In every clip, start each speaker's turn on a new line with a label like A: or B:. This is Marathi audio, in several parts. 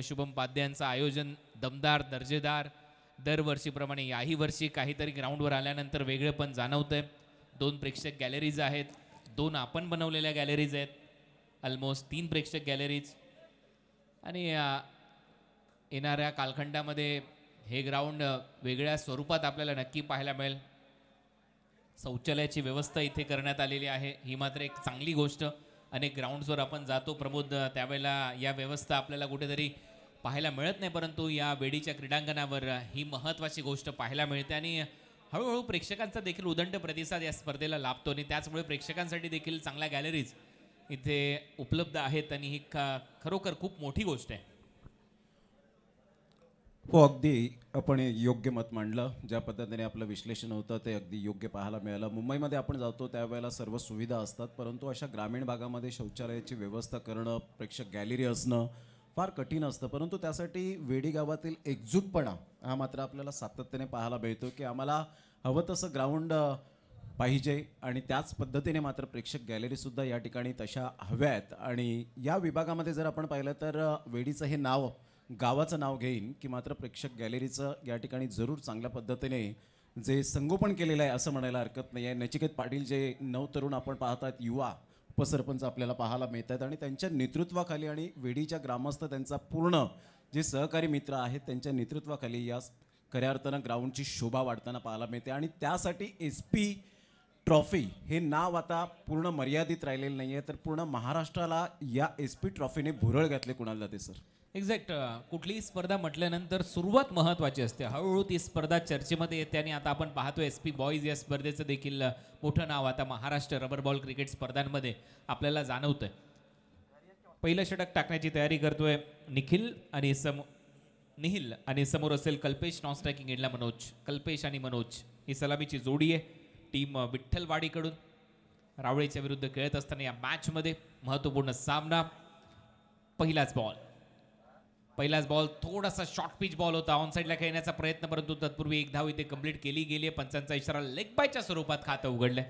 A: शुभम पाद्यांचं आयोजन दमदार दर्जेदार दरवर्षीप्रमाणे याही वर्षी काहीतरी ग्राउंडवर आल्यानंतर वेगळं पण जाणवतंय. 2 प्रेक्षक गॅलरीज आहेत, 2 आपण बनवलेल्या गॅलरीज आहेत, ऑलमोस्ट 3 प्रेक्षक गॅलरीज. आणि येणाऱ्या कालखंडामध्ये हे ग्राउंड वेगळ्या स्वरूपात आपल्याला नक्की पाहायला मिळेल. शौचालयाची व्यवस्था इथे करण्यात आलेली आहे, ही मात्र एक चांगली गोष्ट. अनेक ग्राउंड्सवर आपण जातो प्रमोद, त्यावेळेला या व्यवस्था आपल्याला कुठेतरी पाहायला मिळत नाही, परंतु या वेडीच्या क्रीडांगणावर ही महत्त्वाची गोष्ट पाहायला मिळते. आणि हळूहळू प्रेक्षकांचा देखील उदंड प्रतिसाद या स्पर्धेला लाभतो आणि त्याचमुळे प्रेक्षकांसाठी देखील चांगल्या गॅलरीज इथे उपलब्ध आहेत आणि ही खरोखर खूप मोठी गोष्ट आहे.
B: हो, अगदी आपण योग्य मत मांडलं. ज्या पद्धतीने आपलं विश्लेषण होतं ते अगदी योग्य पाहायला मिळालं. मुंबईमध्ये आपण जातो त्यावेळेला सर्व सुविधा असतात, परंतु अशा ग्रामीण भागामध्ये शौचालयाची व्यवस्था करणं, प्रेक्षक गॅलरी असणं फार कठीण असतं. परंतु त्यासाठी वेडी गावातील एकजूटपणा हा मात्र आपल्याला सातत्याने पाहायला मिळतो की आम्हाला हवं तसं ग्राउंड पाहिजे आणि त्याच पद्धतीने मात्र प्रेक्षक गॅलरीसुद्धा या ठिकाणी तशा हव्या आहेत. आणि या विभागामध्ये जर आपण पाहिलं तर वेडीचं हे नाव गावाचं नाव घेईन की मात्र प्रेक्षक गॅलरीचं या ठिकाणी जरूर चांगल्या पद्धतीने जे संगोपन केलेलं आहे असं म्हणायला हरकत नाही आहे. नचिकेत पाटील जे 9 तरुण आपण पाहतात, युवा उपसरपंच आपल्याला पाहायला मिळत आहेत आणि त्यांच्या नेतृत्वाखाली आणि वेडीच्या ग्रामस्थ त्यांचा पूर्ण जे सहकारी मित्र आहेत त्यांच्या नेतृत्वाखाली या खऱ्या अर्थानं ग्राउंडची शोभा वाढताना पाहायला मिळते. आणि त्यासाठी SP ट्रॉफी हे नाव आता पूर्ण मर्यादित राहिलेलं नाही आहे, तर पूर्ण महाराष्ट्राला या SP ट्रॉफीने भुरळ घातले कुणाला जाते सर.
A: एक्झॅक्ट. कुठलीही स्पर्धा म्हटल्यानंतर सुरुवात महत्त्वाची असते, हळूहळू ती स्पर्धा चर्चेमध्ये येते आणि आता आपण पाहतो SP बॉईज या स्पर्धेचं देखील मोठं नाव आता महाराष्ट्र रबर बॉल क्रिकेट स्पर्धांमध्ये आपल्याला जाणवतंय. पहिलं षटक टाकण्याची तयारी करतोय निखिल आणि समोर असेल कल्पेश. नॉन स्ट्रायकिंग एंडला मनोज. कल्पेश आणि मनोज ही सलामीची जोडी आहे. टीम विठ्ठलवाडीकडून रावळेच्या विरुद्ध खेळत असताना या मॅचमध्ये महत्त्वपूर्ण सामना. पहिलाच बॉल थोडासा शॉर्ट पिच बॉल होता, ऑन साईडला खेळण्याचा प्रयत्न, परंतु तत्पूर्वी 1 धाव इथे कंप्लीट केली गेली आहे. पंचांचा इशारा लेग बायच्या स्वरूपात खातं उघडलंय.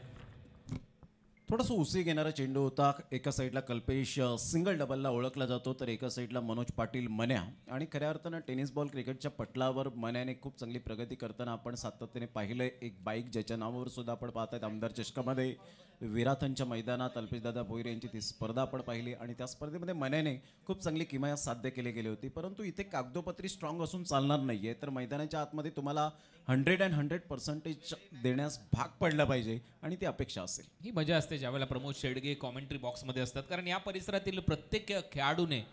B: थोडंसं उसी घेणारा चेंडू होता. एका साईडला कल्पेश सिंगल डबलला ओळखला जातो, तर एका साईडला मनोज पाटील मन्या. आणि खऱ्या अर्थानं टेनिस बॉल क्रिकेटच्या पटलावर मन्याने खूप चांगली प्रगती करताना आपण सातत्याने पाहिलंय. एक बाईक ज्याच्या नावावर सुद्धा आपण पाहतायत आमदार चषकामध्ये विराथनच्या मैदानात अल्पेशदादा भोईर यांची ती स्पर्धा आपण पाहिली आणि त्या स्पर्धेमध्ये मन्याने खूप चांगली किमया साध्य केली गेली होती. परंतु इथे कागदोपत्री स्ट्रॉंग असून चालणार नाही आहे, तर मैदानाच्या आतमध्ये तुम्हाला 100% देण्यास भाग पडला पाहिजे आणि ती अपेक्षा असेल.
A: ही मजा असते ज्यावेळेला प्रमोद शेडगे कॉमेंट्री बॉक्समध्ये असतात, कारण या परिसरातील प्रत्येक खेळाडूने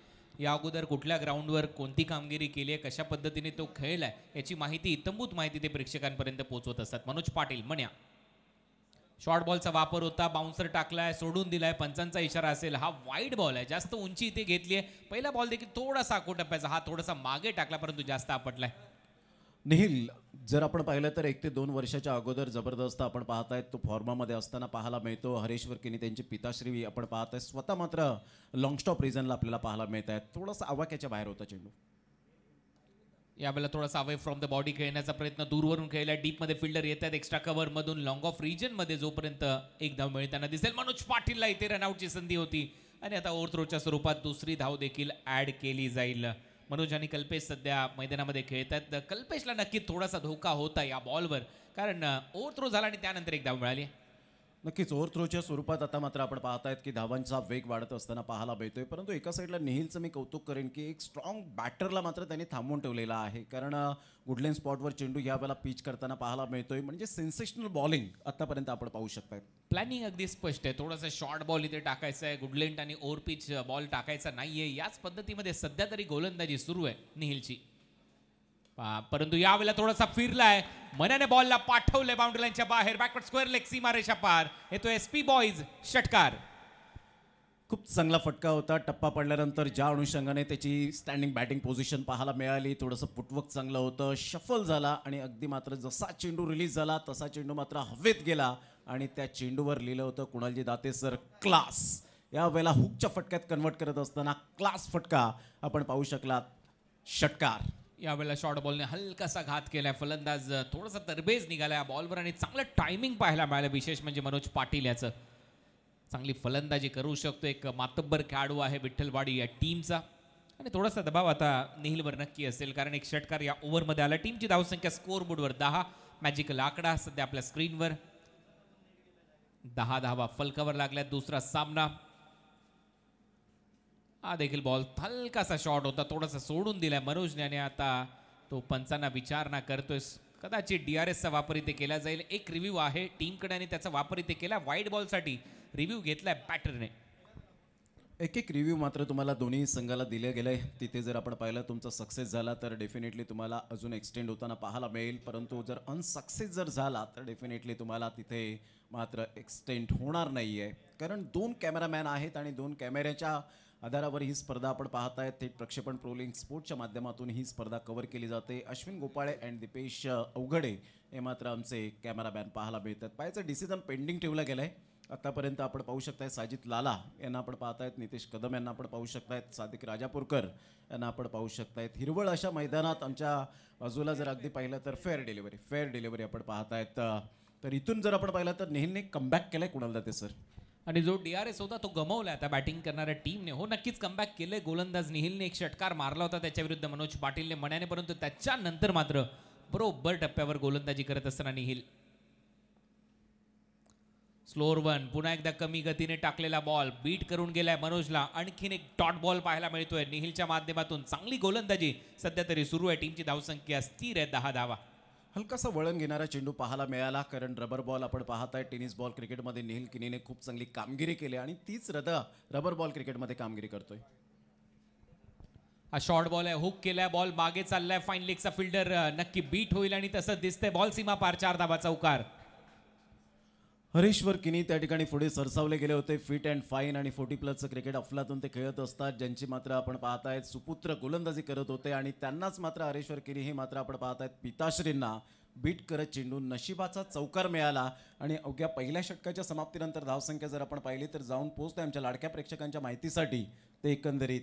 A: या अगोदर कुठल्या ग्राउंडवर कोणती कामगिरी केली आहे, कशा पद्धतीने तो खेळलाय याची माहिती, इत्तंभूत माहिती ते प्रेक्षकांपर्यंत पोहोचवत असतात. मनोज पाटील मन्या. शॉर्ट बॉलचा वापर होता, बाउन्सर टाकलाय, सोडून दिलाय, पंचांचा इशारा असेल. हा वाईड बॉल आहे, जास्त उंची इथे घेतली आहे. पहिला बॉल देखील थोडासा आखोटप्प्याचा, हा थोडासा मागे टाकला परंतु जास्त आपटलाय.
B: निखिल जर आपण पाहिलं तर 1 ते 2 वर्षाच्या अगोदर जबरदस्त आपण पाहतायत तो फॉर्मामध्ये असताना पाहायला मिळतो. हरेश्वर किनी त्यांची पिताश्री आपण पाहताय, स्वतः मात्र लॉंग स्टॉप रिझनला आपल्याला पाहायला मिळत आहेत. थोडासा आवाक्याच्या बाहेर होता चेंडू.
A: यावेळेला थोडासा अवे फ्रॉम द बॉडी खेळण्याचा प्रयत्न, दूरवरून खेळला. डीपमध्ये फिल्डर येतात एक्स्ट्रा कव्हर मधून. लॉंग ऑफ रिजनमध्ये जोपर्यंत 1 धाव मिळताना दिसेल. मनोज पाटीलला इथे रनआउटची संधी होती आणि आता ओव्हरथ्रोच्या स्वरूपात 2री धाव देखील ॲड केली जाईल. मनोज आणि कल्पेश सध्या मैदानामध्ये खेळतात. कल्पेशला नक्की थोडासा धोका होता या बॉलवर, कारण ओव्हरथ्रो झाला आणि त्यानंतर 1 धाव मिळाली.
B: नक्कीच ओव्हरथ्रोच्या स्वरूपात आता मात्र आपण पाहतायत की धावांचा वेग वाढत असताना पाहायला मिळतोय. परंतु एका साईडला निहिलचं मी कौतुक करेन की एक स्ट्रॉंग बॅटरला मात्र त्यांनी थांबवून ठेवलेला आहे, कारण गुडलेन स्पॉटवर चेंडू यावेळेला पिच करताना पाहायला मिळतोय. म्हणजे सेन्सेशनल बॉलिंग आतापर्यंत आपण पाहू शकताय.
A: प्लॅनिंग अगदी स्पष्ट आहे. थोडासा शॉर्ट बॉल इथे टाकायचा आहे, गुडलेंट आणि ओव्हर पिच बॉल टाकायचा नाहीये. याच पद्धतीमध्ये सध्या तरी गोलंदाजी सुरू आहे निहिलची. परंतु यावेळेला थोडासा फिरलाय, मन्याने बॉलला पाठवले बाउंड्री लाईनच्या बाहेर. बॅकवर्ड स्क्वेअर लेग, सीमारेषा पार. येतो SP बॉईज षटकार.
B: खूप चांगला फटका होता. टप्पा पडल्यानंतर ज्या अनुषंगाने त्याची स्टँडिंग बॅटिंग पोझिशन पाहायला मिळाली, थोडंसं फुटवर्क चांगलं होतं, शफल झाला आणि अगदी मात्र जसा चेंडू रिलीज झाला तसा चेंडू मात्र हवेत गेला आणि त्या चेंडूवर लिहिलं होतं कुणालजी दाते सर क्लास. यावेळेला हुकच्या फटक्यात कन्वर्ट करत असताना क्लास फटका आपण पाहू शकलात. षटकार.
A: यावेळेला शॉर्ट बॉलने हलकासा घात केलाय. फलंदाज थोडासा तरबेज निघाला या बॉलवर आणि चांगलं टायमिंग पाहायला मिळालं. विशेष म्हणजे मनोज पाटील याचं चांगली फलंदाजी करू शकतो. एक मातब्बर खेळाडू आहे विठ्ठलवाडी या टीमचा. आणि थोडासा दबाव आता निहिलवर नक्की असेल, कारण एक षटकार या ओव्हरमध्ये आला. टीमची धावसंख्या स्कोअर बोर्डवर 10, मॅजिकल आकडा सध्या आपल्या स्क्रीनवर. 10 धावा फलकावर लागल्या. दुसरा सामना. हा देखील बॉल हलकासा शॉट होता, थोडासा सोडून दिलाय मनोजने आणि आता तो पंचांना विचारणा करतोय. कदाचित DRSचा वापर इथे केला जाईल. एक रिव्ह्यू आहे टीमकडे आणि त्याचा वापर इथे केला. वाईड बॉलसाठी रिव्ह्यू घेतलाय बॅटरने.
B: एक रिव्ह्यू मात्र तुम्हाला दोन्ही संघाला दिले गेले. तिथे जर आपण पाहिलं तुमचा सक्सेस झाला तर डेफिनेटली तुम्हाला अजून एक्सटेंड होताना पाहायला मिळेल, परंतु जर अनसक्सेस जर झाला तर डेफिनेटली तुम्हाला तिथे मात्र एक्सटेंड होणार नाही आहे, कारण 2 कॅमेरामॅन आहेत आणि 2 कॅमेऱ्याच्या आधारावर ही स्पर्धा आपण पाहतायत. थेट प्रक्षेपण प्रोलिंग स्पोर्टच्या माध्यमातून ही स्पर्धा कव्हर केली जाते. अश्विन गोपाळे अँड दीपेश अवघडे हे मात्र आमचे कॅमेरामॅन पाहायला मिळतात. पाहायचं डिसिजन पेंडिंग ठेवलं गेलं आहे. आतापर्यंत आपण पाहू शकताय साजिद लाला यांना आपण पाहतायत, नितेश कदम यांना आपण पाहू शकतायत, सादिक राजापूरकर यांना आपण पाहू शकतायत. हिरवळ अशा मैदानात आमच्या बाजूला जर अगदी पाहिलं तर फेअर डिलिव्हरी आपण पाहतायत. तर इथून जर आपण पाहिलं तर नेहलने कमबॅक केलाय. कुणाला जाते सर?
A: आणि जो DRS होता तो गमावला आता बॅटिंग करणाऱ्या टीमने. हो, नक्कीच कमबॅक केलंय. गोलंदाज निहिलने एक षटकार मारला होता त्याच्या विरुद्ध मनोज पाटीलने मण्याने, परंतु त्याच्यानंतर मात्र बरोबर टप्प्यावर गोलंदाजी करत असताना निहिल. स्लोअर वन, पुन्हा एकदा कमी गतीने टाकलेला बॉल बीट करून गेलाय मनोजला. आणखीन एक डॉट बॉल पाहायला मिळतोय निहिलच्या माध्यमातून. चांगली गोलंदाजी सध्या तरी सुरू आहे. टीमची धावसंख्या स्थिर आहे 10 धावा.
B: हलकासा वळण घेणारा चेंडू पाहायला मिळाला, कारण रबर बॉल आपण पाहताय. टेनिस बॉल क्रिकेटमध्ये निहिल किनीने खूप चांगली कामगिरी केली आणि तीच रबर बॉल क्रिकेटमध्ये कामगिरी करतोय.
A: हा शॉर्ट बॉल आहे, हुक केलाय, बॉल मागे चाललाय. फाईन लेगचा फिल्डर नक्की बीट होईल आणि तसं दिसतंय. बॉल सीमा पार, 4 धावा चौकार.
B: हरीश्वर किनी त्या ठिकाणी पुढे सरसावले गेले होते. फिट अँड फाईन आणि 40+ क्रिकेट अफलातून ते खेळत असतात, ज्यांची मात्र आपण पाहतायत सुपुत्र गोलंदाजी करत होते आणि त्यांनाच मात्र हरीश्वर किनी हे मात्र आपण पाहतायत पिताश्रींना बीट करत चेंडू नशिबाचा चौकार मिळाला. आणि अवघ्या पहिल्या षटकाच्या समाप्तीनंतर धावसंख्या जर आपण पाहिली तर जाऊन पोहोचते आमच्या लाडक्या प्रेक्षकांच्या माहितीसाठी ते एकंदरीत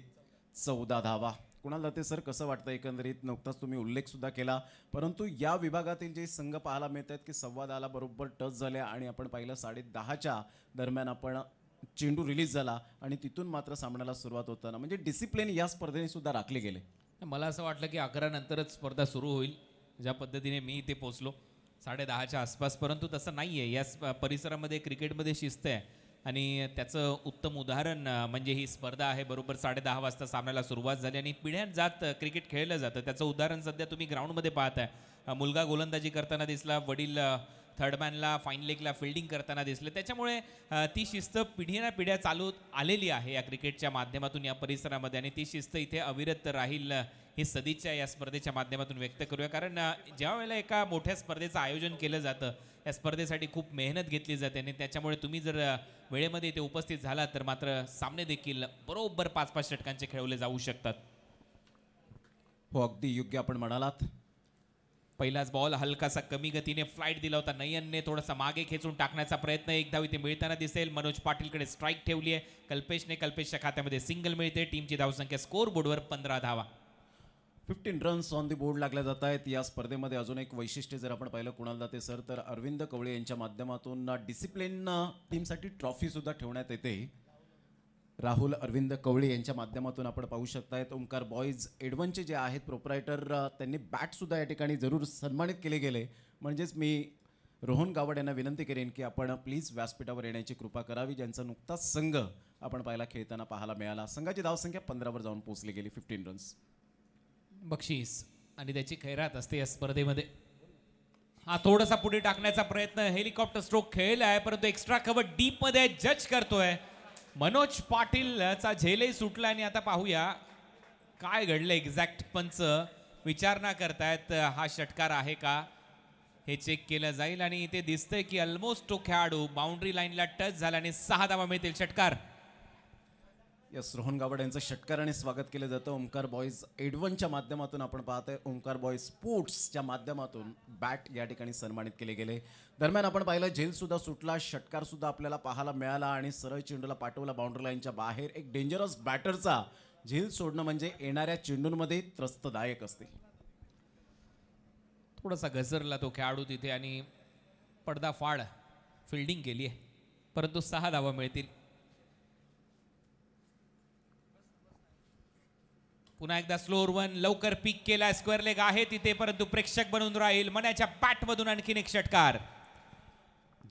B: 14 धावा. कुणाला ते सर कसं वाटतं एकंदरीत? नुकताच तुम्ही उल्लेख सुद्धा केला, परंतु या विभागातील जे संघ पाहायला मिळत आहेत की 10:15 बरोबर टच झाले आणि आपण पाहिलं 10:30च्या दरम्यान आपण चेंडू रिलीज झाला आणि तिथून मात्र सामन्याला सुरुवात होताना म्हणजे डिसिप्लिन या स्पर्धेने सुद्धा राखले गेले.
A: मला असं वाटलं की 11 नंतरच स्पर्धा सुरू होईल, ज्या पद्धतीने मी इथे पोहोचलो 10:30च्या आसपास, परंतु तसं नाही आहे. या परिसरामध्ये क्रिकेटमध्ये शिस्त आहे आणि त्याचं उत्तम उदाहरण म्हणजे ही स्पर्धा आहे. बरोबर 10:30 वाजता सामन्याला सुरुवात झाली आणि पिढ्यात जात क्रिकेट खेळलं जातं. त्याचं उदाहरण सध्या तुम्ही ग्राउंडमध्ये पाहताय. मुलगा गोलंदाजी करताना दिसला, वडील थर्डमॅनला फाईन लेगला फिल्डिंग करताना दिसले. त्याच्यामुळे ती शिस्त पिढीना पिढ्या चालू आलेली आहे या क्रिकेटच्या माध्यमातून या परिसरामध्ये आणि ती शिस्त इथे अविरत राहील ही सदिच्छा या स्पर्धेच्या माध्यमातून व्यक्त करूया. कारण ज्या वेळेला एका मोठ्या स्पर्धेचं आयोजन केलं जातं या स्पर्धेसाठी खूप मेहनत घेतली जाते आणि त्याच्यामुळे तुम्ही जर वेळेमध्ये इथे उपस्थित झालात तर मात्र सामने देखील बरोबर 5-5 षटकांचे खेळवले जाऊ शकतात.
B: हो, अगदी योग्य आपण म्हणालात.
A: पहिलाच बॉल हलकासा कमी गतीने फ्लाईट दिला होता. नयनने थोडासा मागे खेचून टाकण्याचा प्रयत्न, एक धाव इथे मिळताना दिसेल. मनोज पाटीलकडे स्ट्राईक ठेवली आहे. कल्पेशच्या खात्यामध्ये सिंगल मिळते. टीमची धावसंख्या स्कोअर बोर्डवर 15 धावा.
B: 15 रन्स ऑन दी बोर्ड लागल्या जात आहेत. या स्पर्धेमध्ये अजून एक वैशिष्ट्य जर आपण पाहिलं कुणाला जाते सर तर अरविंद कवळे यांच्या माध्यमातून डिसिप्लिन टीमसाठी ट्रॉफी सुद्धा ठेवण्यात येते. राहुल अरविंद कवळे यांच्या माध्यमातून आपण पाहू शकतायत. ओंकार बॉईज एडवनचे जे आहेत प्रोप्रायटर त्यांनी बॅटसुद्धा या ठिकाणी जरूर सन्मानित केले गेले. म्हणजेच मी रोहन गावड यांना विनंती करेन की आपण प्लीज व्यासपीठावर येण्याची कृपा करावी, ज्यांचा नुकताच संघ आपण खेळताना पाहायला मिळाला. संघाची धावसंख्या 15वर जाऊन पोहोचली गेली. 15 रन्स
A: बक्षीस आणि त्याची खैरात असते या स्पर्धेमध्ये. हा थोडासा पुढे टाकण्याचा प्रयत्न, हेलिकॉप्टर स्ट्रोक खेळला आहे परंतु एक्स्ट्रा कव्हर डीप मध्ये जज करतोय मनोज पाटीलचा. झेलही सुटला आणि आता पाहूया काय घडलं एक्झॅक्ट. पंच विचारणा करतायत हा षटकार आहे का हे चेक केलं जाईल आणि इथे दिसतंय की ऑलमोस्ट तो खेळाडू बाउंड्री लाईनला टच झाला आणि 6 धावा मिळतील. षटकार.
B: यस, रोहन गावड यांचं षटकाराने स्वागत केलं जातं. ओंकार बॉईज एडवनच्या माध्यमातून आपण पाहतोय. ओंकार बॉईज स्पोर्ट्सच्या माध्यमातून बॅट या ठिकाणी सन्मानित केले गेले. दरम्यान आपण पाहिलं झेलसुद्धा सुटला, षटकारसुद्धा आपल्याला पाहायला मिळाला आणि सरळ चेंडूला पाठवला बाउंड्री लाईनच्या बाहेर. एक डेंजरस बॅटरचा झेल सोडणं म्हणजे येणाऱ्या चेंडूंमध्ये त्रस्तदायक असते.
A: थोडासा घसरला तो खेळाडू तिथे आणि पडदाफाड फिल्डिंग केली आहे परंतु 6 धावा मिळतील. पुन्हा एकदा स्लोअर वन लवकर पीक केला स्क्वेअर लेग आहे तिथे परंतु प्रेक्षक बनून राहील मनाच्या बॅटमधून आणखीन एक षटकार.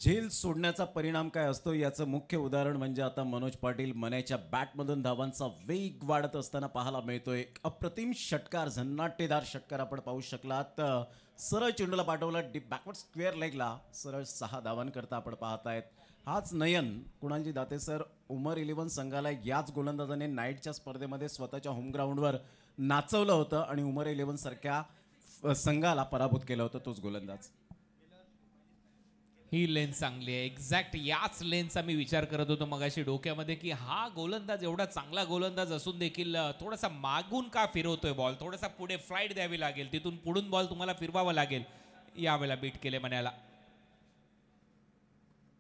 B: झेल सोडण्याचा परिणाम काय असतो याचं मुख्य उदाहरण म्हणजे आता मनोज पाटील मनाच्या बॅटमधून धावांचा वेग वाढत असताना पाहायला मिळतोय. अप्रतिम षटकार झन्नाटेदार षटकार आपण पाहू शकलात. सरळ चेंडूला पाठवला डीप बॅकवर्ड स्क्वेअर लेगला सरळ 6 धावांकरता आपण पाहतायत. हाच नयन कुणालजी दाते सर उमर 11 संघाला याच गोलंदाजाने नाईटच्या स्पर्धेमध्ये स्वतःच्या होम ग्राउंडवर नाचवलं होतं आणि उमर 11 सारख्या संघाला पराभूत केलं होतं तोच गोलंदाज.
A: ही लेन्स चांगली आहे एक्झॅक्ट याच लेन्सचा मी विचार करत होतो मगाशी डोक्यामध्ये की हा गोलंदाज एवढा चांगला गोलंदाज असून देखील थोडासा मागून का फिरवतोय बॉल थोडासा पुढे फ्लाईट द्यावी लागेल तिथून पुढून बॉल तुम्हाला फिरवावा लागेल. यावेळेला बीट केले मनाला.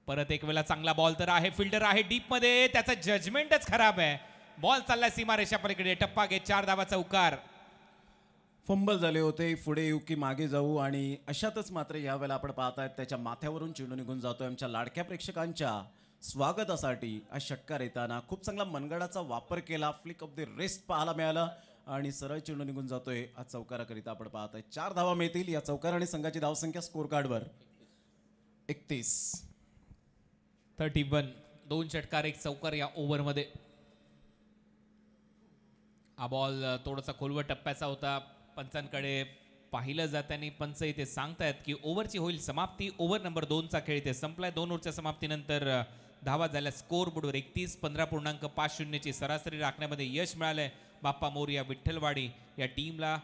A: परत एक वेळा चांगला बॉल तर आहे फिल्डर आहे डीप मध्ये त्याचा जजमेंटच खराब आहे. बॉल चालला सीमारेषा पलीकडे टप्पा घेत 4 धावाचा उकार.
B: फंबल झाले होते पुढे येऊ की मागे जाऊ आणि अशातच मात्र यावेळेला आपण पाहतायत त्याच्या माथ्यावरून चेंडू निघून जातोय. आमच्या लाडक्या प्रेक्षकांच्या स्वागतासाठी हा षटकार येताना खूप चांगला मनगडाचा वापर केला. फ्लिक ऑफ द रेस्ट पाहायला मिळालं आणि सरळ चेंडू निघून जातोय. हा चौकाराकरिता आपण पाहताय 4 धावा मिळतील या चौकाराने संघाची धावसंख्या स्कोर कार्डवर 31.
A: 31 2 षटकार 1 चौकार या ओव्हरमध्ये. हा बॉल थोडासा खोलवर टप्प्याचा होता. पंचांकडे पाहिलं जाताना पंच इथे सांगतायत की ओव्हरची होईल समाप्ती. ओव्हर नंबर 2चा खेळ इथे संपलाय. 2 ओव्हरच्या समाप्तीनंतर धावा झाल्या स्कोर बोर्डवर 31 15.50 ची सरासरी राखण्यामध्ये यश मिळालंय. बाप्पा मोरया विठ्ठलवाडी या टीमला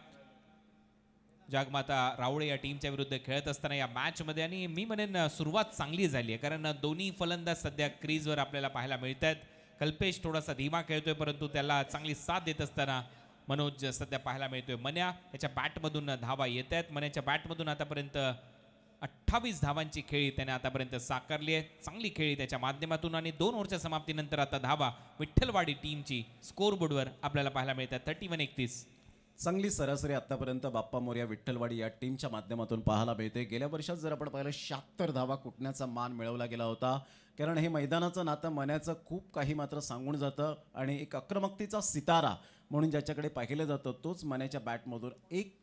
A: जागमाता रावळे या टीमच्या विरुद्ध खेळत असताना या मॅचमध्ये आणि मी म्हणेन सुरुवात चांगली झाली आहे कारण दोन्ही फलंदाज सध्या क्रीजवर आपल्याला पाहायला मिळत आहेत. कल्पेश थोडासा धीमा खेळतोय परंतु त्याला चांगली साथ देत असताना मनोज सध्या पाहायला मिळतोय. मन्या त्याच्या बॅटमधून धावा येत आहेत. मन्याच्या बॅटमधून आतापर्यंत 28 धावांची खेळी त्याने आतापर्यंत साकारली आहे. चांगली खेळी त्याच्या माध्यमातून आणि 2 ओव्हरच्या समाप्तीनंतर आता धावा विठ्ठलवाडी टीमची स्कोर बोर्डवर आपल्याला पाहायला मिळतात 31-31.
B: चांगली सरासरी आतापर्यंत बाप्पा मोरया विठ्ठलवाडी या टीमच्या माध्यमातून पाहायला मिळते. गेल्या वर्षात जर आपण पाहिलं 76 धावा कुटण्याचा मान मिळवला गेला होता कारण हे मैदानाचं नातं मनाचं खूप काही मात्र सांगून जातं आणि एक आक्रमकतेचा सितारा म्हणून ज्याच्याकडे पाहिलं जातं तोच मनाच्या बॅटमधून एक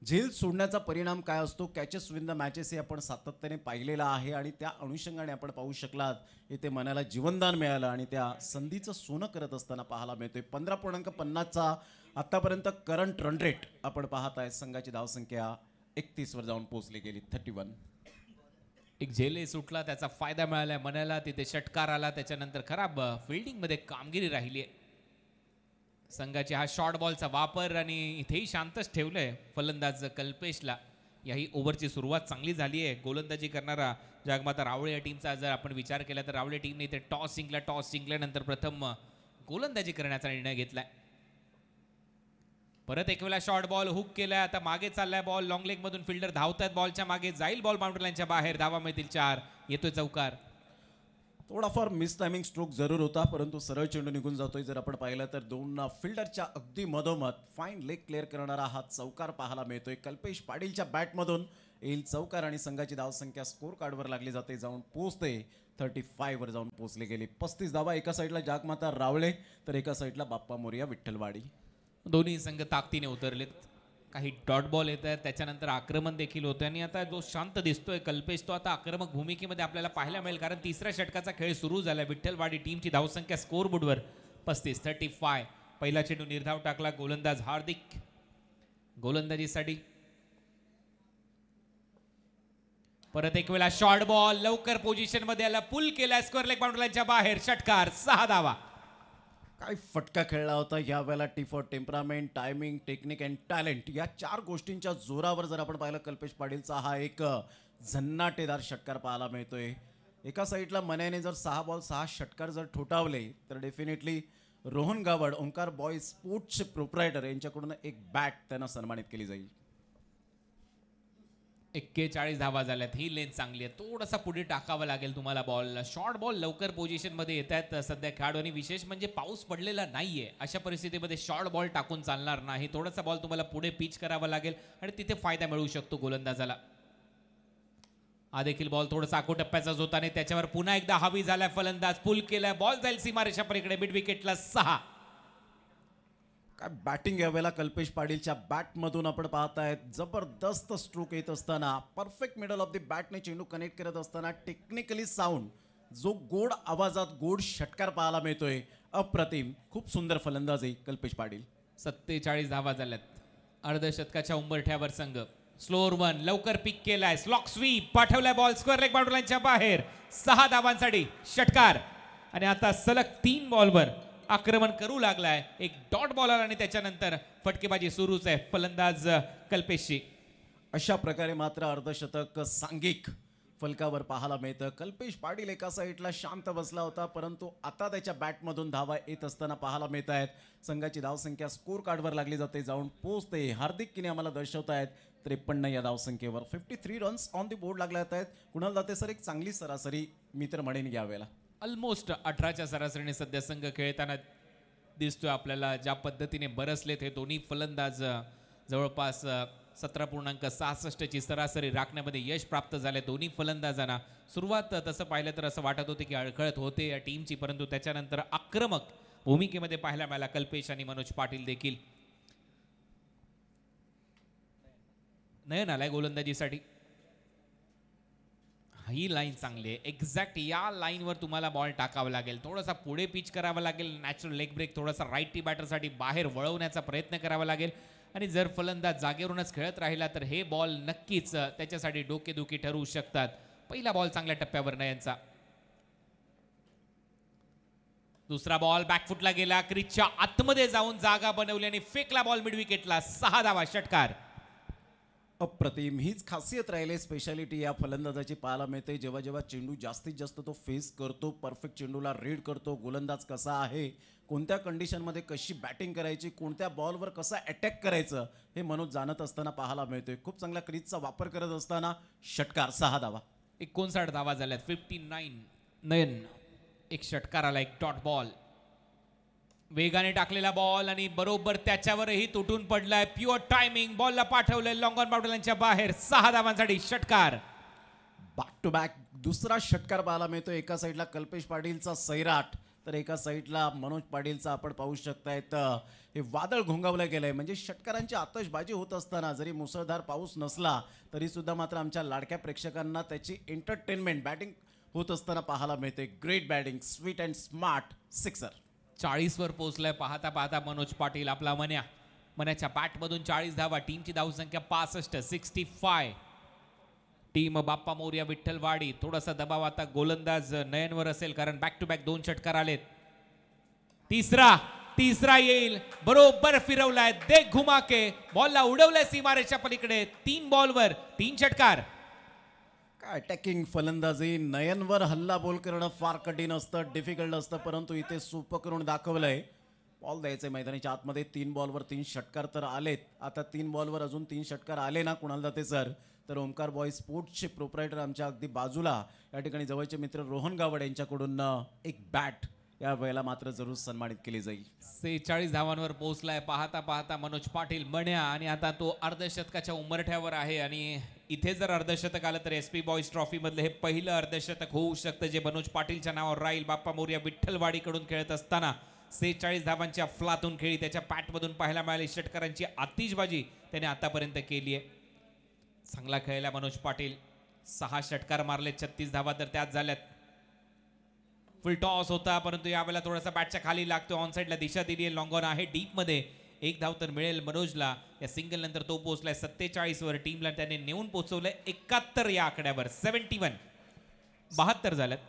B: झेल सोडण्याचा परिणाम काय असतो कॅचेस विन द मॅचेस हे आपण सातत्याने पाहिलेला आहे आणि त्या अनुषंगाने आपण पाहू शकलात इथे मनाला जीवनदान मिळालं आणि त्या संधीचं सोनं करत असताना पाहायला मिळतोय. 15.50चा आतापर्यंत करंट रन रेट आपण पाहत आहे. संघाची धावसंख्या 31 वर जाऊन पोहोचली गेली 31.
A: एक झेले सुटला त्याचा फायदा मिळाला मनाला. तिथे षटकार आला त्याच्यानंतर खराब फिल्डिंग मध्ये कामगिरी राहिली आहे संघाची. हा शॉर्ट बॉलचा वापर आणि इथेही शांतच ठेवलंय फलंदाज कल्पेशला. याही ओव्हरची सुरुवात चांगली झाली आहे. गोलंदाजी करणारा जागमाता रावळे या टीमचा जर आपण विचार केला तर रावळे टीमने इथे टॉस जिंकल्यानंतर प्रथम गोलंदाजी करण्याचा निर्णय घेतलाय. परत एक वेळा शॉर्ट बॉल हुक केलाय. आता मागे चाललाय बॉल लॉंग लेग मधून फिल्डर धावतात बॉलच्या मागे जाईल बॉल बाउंड्री लाईनच्या बाहेर. धावा मिळतील 4. येतोय चौकार.
B: थोडाफार मिस टायमिंग स्ट्रोक जरूर होता परंतु सरळ चेंडू निघून जातोय. जर आपण पाहिलं तर 2 फिल्डरच्या अगदी मधोमध फाईन लेग क्लिअर करणारा हा चौकार पाहायला मिळतोय. कल्पेश पाटीलच्या बॅटमधून येईल चौकार आणि संघाची धावसंख्या स्कोर कार्डवर लागली जाते जाऊन पोहोचते 35 वर जाऊन पोहोचली गेली. 35 धावा. एका साईडला जागमाता रावळे तर एका साईडला बाप्पा मोरया विठ्ठलवाडी.
A: दोन्ही संघ ताकदीने उतरलेत. काही डॉट बॉल येत आहेत त्याच्यानंतर आक्रमण देखील होतं आणि आता जो शांत दिसतोय कल्पेश तो आता आक्रमक भूमिकेमध्ये आपल्याला पाहायला मिळेल कारण तिसऱ्या षटकाचा खेळ सुरू झाला. विठ्ठलवाडी टीमची धावसंख्या स्कोर बोर्डवर 35. पहिला चेंडू निर्धाव टाकला गोलंदाज हार्दिक गोलंदाजीसाठी. परत एक वेळा शॉर्ट बॉल लवकर पोझिशन मध्ये आला पुल केला स्क्वेअर लेग बाउंड्री लाईनच्या बाहेर. षटकार 6 धावा.
B: काय फटका खेळला होता यावेळेला. T for temperament timing technique and talent या 4 गोष्टींच्या जोरावर जर आपण पाहिलं कल्पेश पाटीलचा हा एक झन्नाटेदार षटकार पाहायला मिळतोय. एका साईडला मन्याने जर 6 बॉल 6 षटकार जर ठोठावले तर डेफिनेटली रोहन गावड ओंकार बॉय स्पोर्ट्सचे प्रोप्रायटर यांच्याकडून एक बॅट त्यांना सन्मानित केली जाईल.
A: 41 धावा झाल्यात. ही लेन चांगली आहे. थोडासा पुढे टाकावा लागेल तुम्हाला बॉल. शॉर्ट बॉल लवकर पोझिशन मध्ये येत आहेत सध्या खेळाडू आणि विशेष म्हणजे पाऊस पडलेला नाहीये अशा परिस्थितीमध्ये शॉर्ट बॉल टाकून चालणार नाही. थोडासा बॉल तुम्हाला पुढे पिच करावा लागेल आणि तिथे फायदा मिळू शकतो गोलंदाजाला. हा देखील बॉल थोडासा आखो टप्प्याचाच होता आणि त्याच्यावर पुन्हा एकदा हवी झालाय फलंदाज पुल केलाय. बॉल जाईल सीमारेषा पलीकडे मिड विकेटला 6.
B: काय बॅटिंग यावेळेला कल्पेश पाटीलच्या बॅटमधून आपण पाहतायत जबरदस्त स्ट्रोक येत असताना परफेक्ट मिडल ऑफ द बॅटने चेंडू कनेक्ट करत असताना टेक्निकली साऊंड जो गोड आवाजात गोड षटकार पाहायला मिळतोय अप्रतिम. खूप सुंदर फलंदाजी कल्पेश पाटील.
A: 47 धावा झाल्यात अर्धशतकाच्या उंबरठ्यावर संघ. स्लोअर वन लवकर पिक केलाय, स्लॉक स्वीप पाठवलाय, बॉल स्क्वेअर लेग बाउंड्री लाईनच्या बाहेर. 6 धावांसाठी षटकार. आणि आता सलग 3 बॉलवर आक्रमण करू लागलाय एक डॉट बॉलर आणि त्याच्यानंतर फटकेबाजी सुरूच आहे फलंदाज कल्पेशची.
B: अशा प्रकारे मात्र अर्धशतक सांघिक फलकावर पाहायला मिळतं. कल्पेश पाटील एका साईडला शांत बसला होता, परंतु आता त्याच्या बॅटमधून धावा येत असताना पाहायला मिळत आहेत. संघाची धावसंख्या स्कोर कार्डवर लागली जाते, जाऊन पोहोचते. हार्दिक किने आम्हाला दर्शवतायत 53 या धावसंख्येवर 53 रन्स ऑन दी बोर्ड लागले आहेत. कुणाल दाते सर एक चांगली सरासरी मी तर म्हणेन यावेळेला.
A: ऑलमोस्ट 18च्या सरासरीने सध्या संघ खेळताना दिसतोय आपल्याला. ज्या पद्धतीने बरसलेत हे दोन्ही फलंदाज जवळपास 17.66 ची सरासरी राखण्यामध्ये यश प्राप्त झाले दोन्ही फलंदाजांना. सुरुवात तसं पाहिलं तर असं वाटत होते की अडखळत होते या टीमची, परंतु त्याच्यानंतर आक्रमक भूमिकेमध्ये पाहायला मिळाला कल्पेश आणि मनोज पाटील देखील. नयन आलाय गोलंदाजीसाठी. ही लाईन चांगली आहे, एक्झॅक्ट या लाईनवर तुम्हाला बॉल टाकावा लागेल, थोडासा पुढे पिच करावा लागेल, नॅचरल लेग ब्रेक थोडासा राईटी बॅटरसाठी बाहेर वळवण्याचा प्रयत्न करावा लागेल. आणि जर फलंदाज जागेवरूनच खेळत राहिला तर हे बॉल नक्कीच त्याच्यासाठी डोकेदुखी ठरवू शकतात. पहिला बॉल चांगल्या टप्प्यावर नयनचा. दुसरा बॉल बॅकफुटला गेला, क्रीजच्या आतमध्ये जाऊन जागा बनवली आणि फेकला बॉल मिड विकेटला. 6 धावा षटकार.
B: अप्रतिम. हीच खासियत राहिली, स्पेशालिटी या फलंदाजाची पाहायला मिळते. जेव्हा जेव्हा चेंडू जास्तीत जास्त तो फेस करतो, परफेक्ट चेंडूला रीड करतो, गोलंदाज कसा आहे, कोणत्या कंडिशनमध्ये कशी बॅटिंग करायची, कोणत्या बॉलवर कसा अटॅक करायचं हे मनोज जाणत असताना पाहायला मिळतोय. खूप चांगला क्रीजचा वापर करत असताना षटकार. 6 धावा.
A: 59 धावा झाल्यात. 59 नयन. एक षटकार आला, एक डॉट बॉल. वेगाने टाकलेला बॉल आणि बरोबर त्याच्यावरही तुटून पडलाय. प्युअर टायमिंग, बॉलला पाठवलंय लॉंग ऑन बाउंड्री लाईनच्या बाहेर. 6 धावांसाठी षटकार.
B: बॅक टू बॅक दुसरा षटकार पाहायला मिळतो. एका साईडला कल्पेश पाटीलचा सैराट तर एका साईडला मनोज पाटीलचा आपण पाहू शकतायत हे वादळ घोंगावलं गेलंय. म्हणजे षटकारांची आतषबाजी होत असताना जरी मुसळधार पाऊस नसला तरी सुद्धा मात्र आमच्या लाडक्या प्रेक्षकांना त्याची एंटरटेनमेंट बॅटिंग होत असताना पाहायला मिळते. Great batting, sweet and smart sixer.
A: 40 वर पोहोचलाय पाहता पाहता मनोज पाटील. आपला मन्याच्या बॅटमधून 40 धावा. टीमची धावसंख्या 65. टीम बाप्पा मोरया विठ्ठलवाडी. थोडासा दबाव आता गोलंदाज नयनवर असेल कारण बॅक टू बॅक 2 षटकार आलेत. तिसरा येईल, बरोबर फिरवलाय, देख घुमा के बॉलला उडवलंय सीमारेच्या पलीकडे. 3 बॉलवर 3 षटकार.
B: काय अटॅकिंग फलंदाजी. नयनवर हल्ला बोल करणं फार कठीण असतं, डिफिकल्ट असतं, परंतु इथे सोपं करून दाखवलंय. बॉल द्यायचंय मैदानाच्या आतमध्ये. 3 बॉलवर 3 षटकार तर आलेत. आता 3 बॉलवर अजून 3 षटकार आले ना कुणाल दाते सर तर ओमकार बॉय स्पोर्ट्सचे प्रोप्रायटर आमच्या अगदी बाजूला या ठिकाणी जवळचे मित्र रोहन गावड यांच्याकडून एक बॅट या वेळेला मात्र जरूर सन्मानित केली जाईल.
A: 46 धावांवर पोहोचलाय पाहता पाहता मनोज पाटील मण्या. आणि आता तो अर्धशतकाच्या उंबरठ्यावर आहे आणि इथे जर अर्धशतक आलं तर SP बॉयज ट्रॉफी मधलं हे पहिलं अर्धशतक होऊ शकतं जे मनोज पाटीलच्या नावावर राहील. बाप्पा मोरया विठ्ठलवाडीकडून खेळत असताना 46 धावांच्या फ्लातून खेळी त्याच्या पॅटमधून पाहायला मिळाली. षटकारांची आतिषबाजी त्याने आतापर्यंत केली आहे. चांगला खेळला मनोज पाटील. 6 षटकार मारले, 36 धावा तर त्यात झाल्यात. फुल टॉस होता परंतु यावेळेला थोडासा बॅटच्या खाली लागतो. ऑन साईडला दिशा दिली आहे, लॉंग ऑन आहे डीप मध्ये. 1 धाव तर मिळेल मनोजला. या सिंगल नंतर तो पोहोचलाय 47 वर. टीमला त्याने नेऊन पोहोचवलंय 71 या आकड्यावर. 71 72 झाल्यात.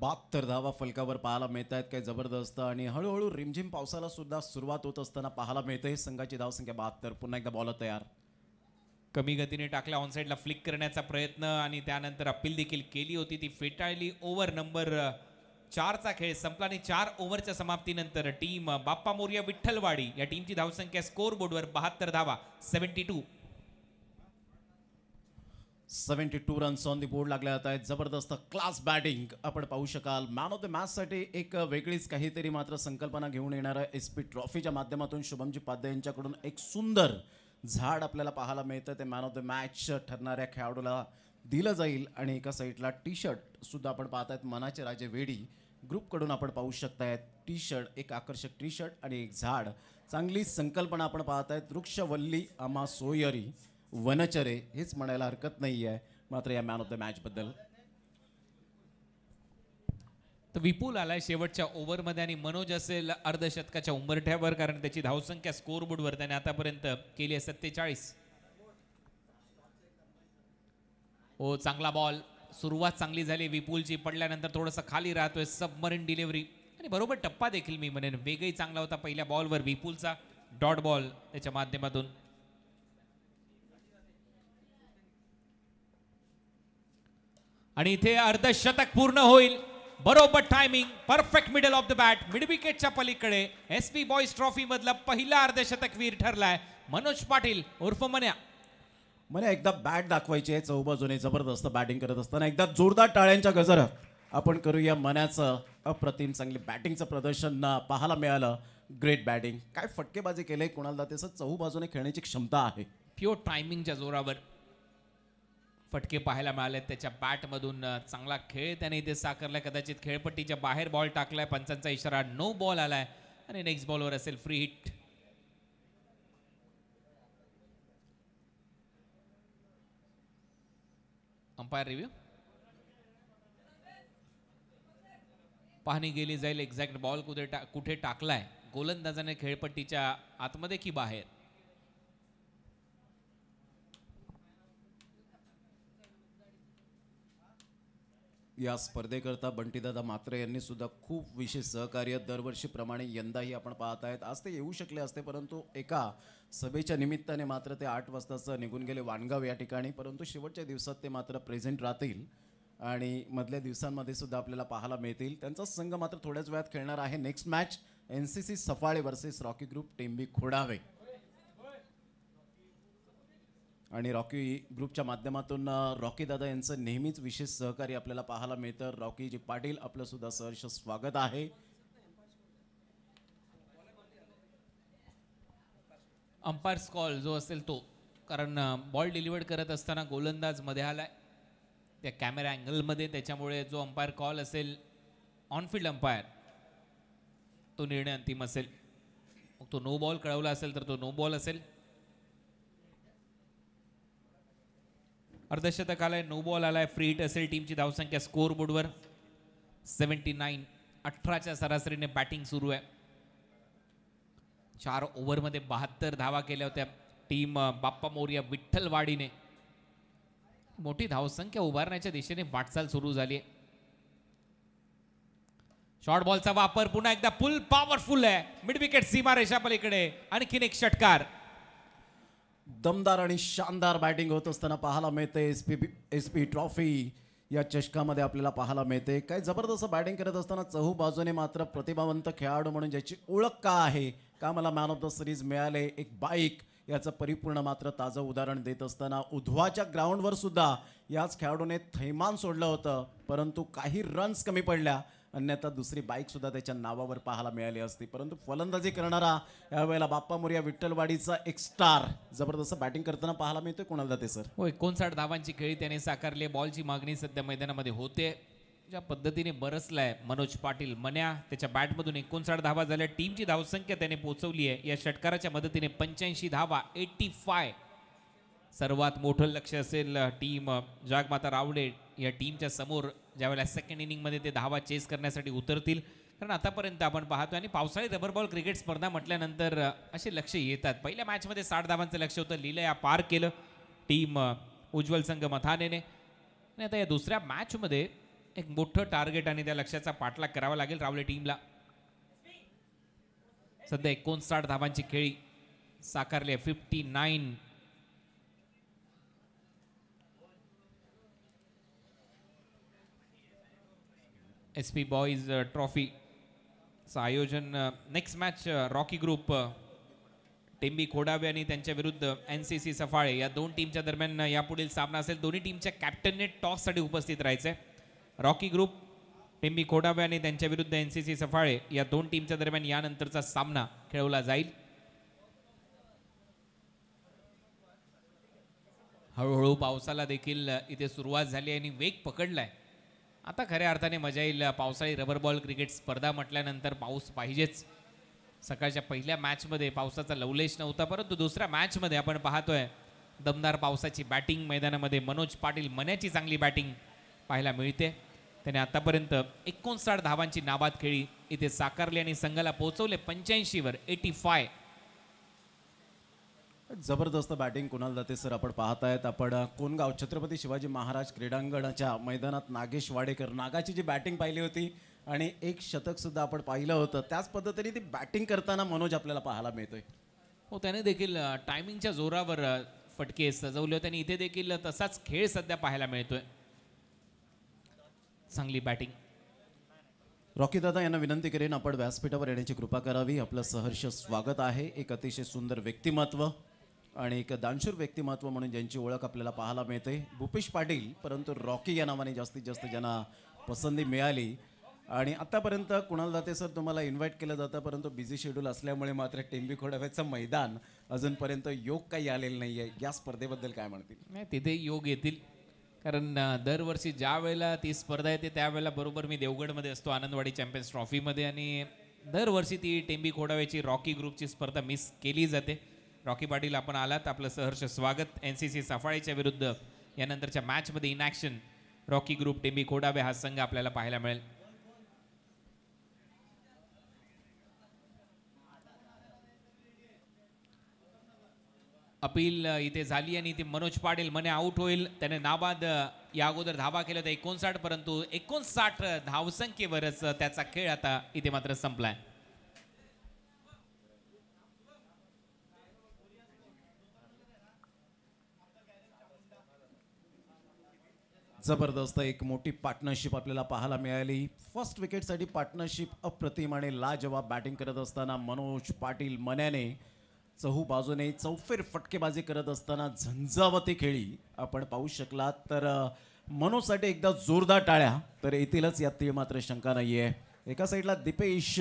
B: 72 धावा फलकावर पाहायला मिळत आहेत. काय जबरदस्त. आणि हळूहळू रिमझिम पावसाला सुद्धा सुरुवात होत असताना पाहायला मिळते. संघाची धावसंख्या 72. पुन्हा एकदा बॉलर तयार.
A: कमी गतीने टाकला, ऑन साईडला फ्लिक करण्याचा प्रयत्न आणि त्यानंतर अपील देखील केली होती, ती फेटाळली. ओव्हर नंबर 4चा खेळ संपला आणि 4 ओव्हरच्या समाप्तीनंतर टीम बाप्पा मोरया विठ्ठलवाडी या टीमची धावसंख्या स्कोर बोर्डवर 72 धावा.
B: 72 रन्स ऑन दी बोर्ड लागले जात आहेत. जबरदस्त क्लास बॅटिंग आपण पाहू शकाल. मॅन ऑफ द मॅच साठी एक वेगळीच काहीतरी मात्र संकल्पना घेऊन येणाऱ्या SP ट्रॉफीच्या माध्यमातून शुभमजी पाध्ये यांच्याकडून एक सुंदर झाड आपल्याला पाहायला मिळतं. ते मॅन ऑफ द मॅच ठरणाऱ्या खेळाडूला दिलं जाईल. आणि एका साईडला T-शर्ट सुद्धा आपण पाहतायत. मनाचे राजे वेडी ग्रुपकडून आपण पाहू शकतायत. T-शर्ट, एक आकर्षक T-शर्ट आणि एक झाड चांगली संकल्पना आपण पाहत आहेत. वृक्षवल्ली आम्हा सोयरी वनचरे हेच म्हणायला हरकत नाही आहे. मात्र या मॅन ऑफ द मॅच बद्दल
A: तर विपुल आलाय शेवटच्या ओव्हरमध्ये आणि मनोज असेल अर्धशतकाच्या उंबरठ्यावर, कारण त्याची धावसंख्या स्कोरबोर्डवर त्याने आतापर्यंत केली आहे 47. हो, चांगला बॉल, सुरुवात चांगली झाली विपुलची, पडल्यानंतर थोडंसं खाली राहतोय, सबमरीन डिलिव्हरी आणि बरोबर टप्पा देखील मी म्हणेन. वेगही चांगला होता पहिल्या बॉलवर विपुलचा, डॉट बॉल त्याच्या माध्यमातून. आणि इथे अर्धशतक पूर्ण होईल. बरोबर timing, perfect middle of the bat, mid विकेटच्या पलीकडे एसपी बॉयज ट्रॉफी मधला पहिला अर्धशतकवीर ठरलाय मनोज पाटील उर्फ मन्या.
B: मला एकदा बॅट दाखवायची आहे. चौबाजूने जबरदस्त बॅटिंग करत असताना एकदा जोरदार टाळ्यांच्या गजर आपण करूया. मन्याचं अप्रतिम चांगली बॅटिंगचं प्रदर्शन पाहायला मिळालं. ग्रेट बॅटिंग, काय फटकेबाजी केले कुणाल दातेचं. चहूबाजूने खेळण्याची क्षमता आहे.
A: प्युअर टायमिंगच्या जोरावर फटके पाहायला मिळाले त्याच्या बॅटमधून. चांगला खेळ त्याने इथे साकारलाय. कदाचित खेळपट्टीच्या बाहेर बॉल टाकलाय, पंचांचा इशारा, नो बॉल आलाय आणि नेक्स्ट बॉलवर असेल फ्री हिट. अंपायर रिव्ह्यू पाहणी गेली जाईल. एक्झॅक्ट बॉल कुठे टाकलाय गोलंदाजाने, खेळपट्टीच्या आतमध्ये की बाहेर.
B: या स्पर्धेकरता बंटीदादा मात्रे यांनी सुद्धा खूप विशेष सहकार्य दरवर्षीप्रमाणे यंदाही आपण पाहत आहेत. आज ते येऊ शकले असते, परंतु एका सभेच्या निमित्ताने मात्र ते 8 वाजताच निघून गेले वाणगाव या ठिकाणी. परंतु शेवटच्या दिवसात ते मात्र प्रेझेंट राहतील आणि मधल्या दिवसांमध्ये सुद्धा आपल्याला पाहायला मिळतील. त्यांचा संघ मात्र थोड्याच वेळात खेळणार आहे. Next match NCC Safale versus Rocky group Tembi Khodave. आणि रॉकी ग्रुपच्या माध्यमातून रॉकी दादा यांचं नेहमीच विशेष सहकार्य आपल्याला पाहायला मिळतं. रॉकीजी पाटील आपलं सुद्धा सहर्ष स्वागत आहे.
A: अंपायर्स कॉल जो असेल तो, कारण बॉल डिलिव्हर्ड करत असताना गोलंदाज मध्ये आलाय त्या कॅमेरा अँगलमध्ये, त्याच्यामुळे जो अंपायर कॉल असेल ऑनफिल्ड अंपायर तो निर्णय अंतिम असेल. मग तो नो बॉल कळवला असेल तर तो नो बॉल असेल. अर्धशतक आलाय, नो बॉल आलाय, फ्री हिट असेल. टीमची धावसंख्या स्कोर बोर्डवर 79. 18च्या सरासरीने बॅटिंग सुरू आहे. 4 ओव्हरमध्ये 72 धावा केल्या होत्या टीम बाप्पा मोरया विठ्ठलवाडीने. मोठी धावसंख्या उभारण्याच्या दिशेने वाटचाल सुरू झाली. शॉर्ट बॉलचा वापर पुन्हा एकदा फुल पॉवरफुल आहे. मिड विकेट सीमारेषा पलीकडे आणखीन एक षटकार.
B: दमदार आणि शानदार बॅटिंग होत असताना पाहायला मिळते. एसपी ट्रॉफी या चषकामध्ये आपल्याला पाहायला मिळते. काय जबरदस्त बॅटिंग करत असताना चहू बाजूने मात्र प्रतिभावंत खेळाडू म्हणून ज्याची ओळख का आहे, का मला मॅन ऑफ द सिरीज मिळाले, एक बाईक, याचं परिपूर्ण मात्र ताजं उदाहरण देत असताना उधवाच्या ग्राउंडवर सुद्धा याच खेळाडूने थैमान सोडलं होतं, परंतु काही रन्स कमी पडल्या, अन्यथा दुसरी बाईक सुद्धा त्याच्या नावावर पाहायला मिळाली असती. परंतु फलंदाजी करणारा यावेळेला बाप्पा मोरया विठ्ठलवाडीचा एक स्टार जबरदस्त बॅटिंग करताना पाहायला मिळतोय. कोणाला जाते सर?
A: हो, 59 धावांची खेळी त्याने साकारली. बॉलची मागणी सध्या मैदानामध्ये होते. ज्या पद्धतीने बरसलाय मनोज पाटील मन्या, त्याच्या बॅटमधून 59 धावा झाल्या. टीमची धावसंख्या त्याने पोहोचवली आहे या षटकाराच्या मदतीने 85 धावा, 85. सर्वात मोठं लक्ष असेल टीम जागमाता रावडे या टीमच्या समोर ज्यावेळेला सेकंड इनिंगमध्ये ते धावा चेस करण्यासाठी उतरतील. कारण आतापर्यंत आपण पाहतो आणि पावसाळी रबर बॉल क्रिकेट स्पर्धा म्हटल्यानंतर असे लक्ष येतात. पहिल्या मॅचमध्ये 60 धावांचं लक्ष होतं, लीलया पार केलं टीम उज्ज्वल संघ मथानेने. आणि आता या दुसऱ्या मॅचमध्ये एक मोठं टार्गेट आणि त्या लक्ष्याचा पाठलाग करावा लागेल रावले टीमला. सध्या 59 धावांची खेळी साकारली आहे. 59. एसपी बॉयज ट्रॉफीचं आयोजन next match Rocky group Tembi Khodave आणि त्यांच्या विरुद्ध NCC सफाळे या दोन टीमच्या दरम्यान यापुढील सामना असेल. दोन्ही टीमच्या कॅप्टनने टॉससाठी उपस्थित राहायचं आहे. रॉकी ग्रुप टेंबी खोडावे आणि त्यांच्या विरुद्ध NCC सफाळे या दोन टीमच्या दरम्यान यानंतरचा सामना खेळवला जाईल. हळूहळू पावसाला देखील इथे सुरुवात झाली आणि वेग पकडलाय. आता खऱ्या अर्थाने मजा येईल. पावसाळी रबर बॉल क्रिकेट स्पर्धा म्हटल्यानंतर पाऊस पाहिजेच. सकाळच्या पहिल्या मॅचमध्ये पावसाचा लवलेश नव्हता, परंतु दुसऱ्या मॅचमध्ये आपण पाहतोय दमदार पावसाची बॅटिंग मैदानामध्ये मनोज पाटील मन्याची चांगली बॅटिंग पाहायला मिळते. त्याने आतापर्यंत 59 धावांची नाबाद खेळी इथे साकारली आणि संघाला पोहोचवले 85वर 85.
B: जबरदस्त बॅटिंग कुणाल दाते सर आपण पाहतायत. आपण कोणगाव छत्रपती शिवाजी महाराज क्रीडांगणाच्या मैदानात नागेश वाडेकर नागाची जी बॅटिंग पाहिली होती आणि एक शतक सुद्धा आपण पाहिलं होतं, त्याच पद्धतीने ती बॅटिंग करताना मनोज आपल्याला पाहायला मिळतोय.
A: हो, त्याने देखील टायमिंगच्या जोरावर फटके सजवले होते आणि इथे देखील तसाच खेळ सध्या पाहायला मिळतोय. चांगली बॅटिंग.
B: रॉकी दादा यांना विनंती करेन आपण व्यासपीठावर येण्याची कृपा करावी. आपलं सहर्ष स्वागत आहे. एक अतिशय सुंदर व्यक्तिमत्व आणि एक दानशूर व्यक्तिमत्व म्हणून ज्यांची ओळख आपल्याला पाहायला मिळते भूपेश पाटील, परंतु रॉकी या नावाने जास्तीत जास्त ज्यांना पसंती मिळाली. आणि आतापर्यंत कुणाल दाते सर तुम्हाला इन्व्हाइट केलं जातं, परंतु बिझी शेड्यूल असल्यामुळे मात्र टेंबी खोडाव्याचं मैदान अजूनपर्यंत योग काही आलेलं नाही आहे. या स्पर्धेबद्दल काय म्हणतील?
A: नाही, तिथे योग येतील, कारण दरवर्षी ज्या वेळेला ती स्पर्धा येते त्यावेळेला बरोबर मी देवगडमध्ये असतो आनंदवाडी चॅम्पियन्स ट्रॉफीमध्ये, आणि दरवर्षी ती टेंबी खोडाव्याची रॉकी ग्रुपची स्पर्धा मिस केली जाते. रॉकी पाटील आपण आलात, आपलं सहर्ष स्वागत. NCC सफाळेच्या विरुद्ध यानंतरच्या मॅचमध्ये in action Rocky group Tembi Khodave हा संघ आपल्याला पाहायला मिळेल. अपील इथे झाली आणि ती मनोज पाटील मने आउट होईल. त्याने नाबाद या अगोदर धावा केल्या होत्या 59, परंतु 59 धावसंख्येवरच त्याचा खेळ आता इथे मात्र संपलाय.
B: जबरदस्त एक मोठी पार्टनरशिप आपल्याला पाहायला मिळाली. फर्स्ट विकेटसाठी पार्टनरशिप अप्रतिम आणि लाजवाब बॅटिंग करत असताना मनोज पाटील मन्याने चहू बाजूने चौफेर फटकेबाजी करत असताना झंझावती खेळी आपण पाहू शकलात. तर मनोजसाठी एकदा जोरदार टाळ्या तर येतीलच, यात ती मात्र शंका नाही आहे. एका साईडला दिपेश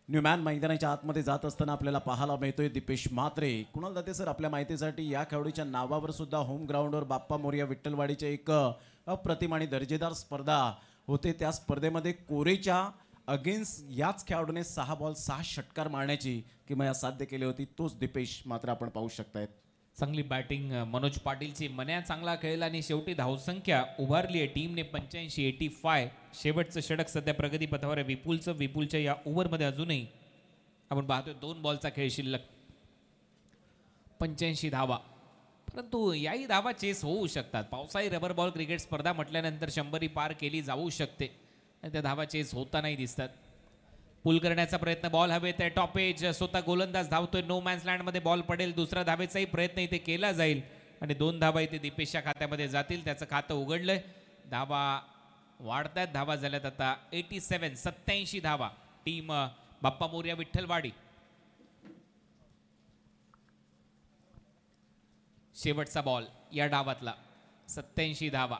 B: न्यूमॅन मैदानाच्या आतमध्ये जात असताना आपल्याला पाहायला मिळतोय दिपेश म्हात्रे. कुणाल दाते सर आपल्या माहितीसाठी या खेळाडूच्या नावावर सुद्धा होम ग्राउंडवर बाप्पा मोरया विठ्ठलवाडीचे एक अप्रतिम आणि दर्जेदार स्पर्धा होते. त्या स्पर्धेमध्ये कोरेच्या अगेन्स्ट याच खेळाडूने 6 बॉल 6 षटकार मारण्याची किंवा साध्य केली होती. तोच दिपेश मात्र आपण पाहू शकतायत.
A: चांगली बॅटिंग मनोज पाटीलची. मन्या चांगला खेळला आणि शेवटी धावसंख्या उभारली आहे टीमने 85 85. शेवटचं षटक सध्या प्रगतीपथावर आहे विपुलच्या या ओव्हरमध्ये अजूनही आपण पाहतोय 2 बॉलचा खेळ शिल्लक. 85 धावा, परंतु याही धावा चेस होऊ शकतात. पावसाळी रबर बॉल क्रिकेट स्पर्धा म्हटल्यानंतर 100 पार केली जाऊ शकते आणि त्या धावा चेस होतानाही दिसतात. पुल करण्याचा प्रयत्न, बॉल हवेत आहे, टॉपेज, स्वतः गोलंदाज धावतोय, नो मॅन्स लँडमध्ये बॉल पडेल. दुसरा धावेचाही प्रयत्न इथे केला जाईल आणि 2 धावा इथे दिपेशच्या खात्यामध्ये जातील. त्याचं खातं उघडलंय. धावा वाढतायत. धावा झाल्यात आता 87 87 धावा. टीम बाप्पा मोरया विठ्ठलवाडी. शेवटचा बॉल या डावातला 87 धावा.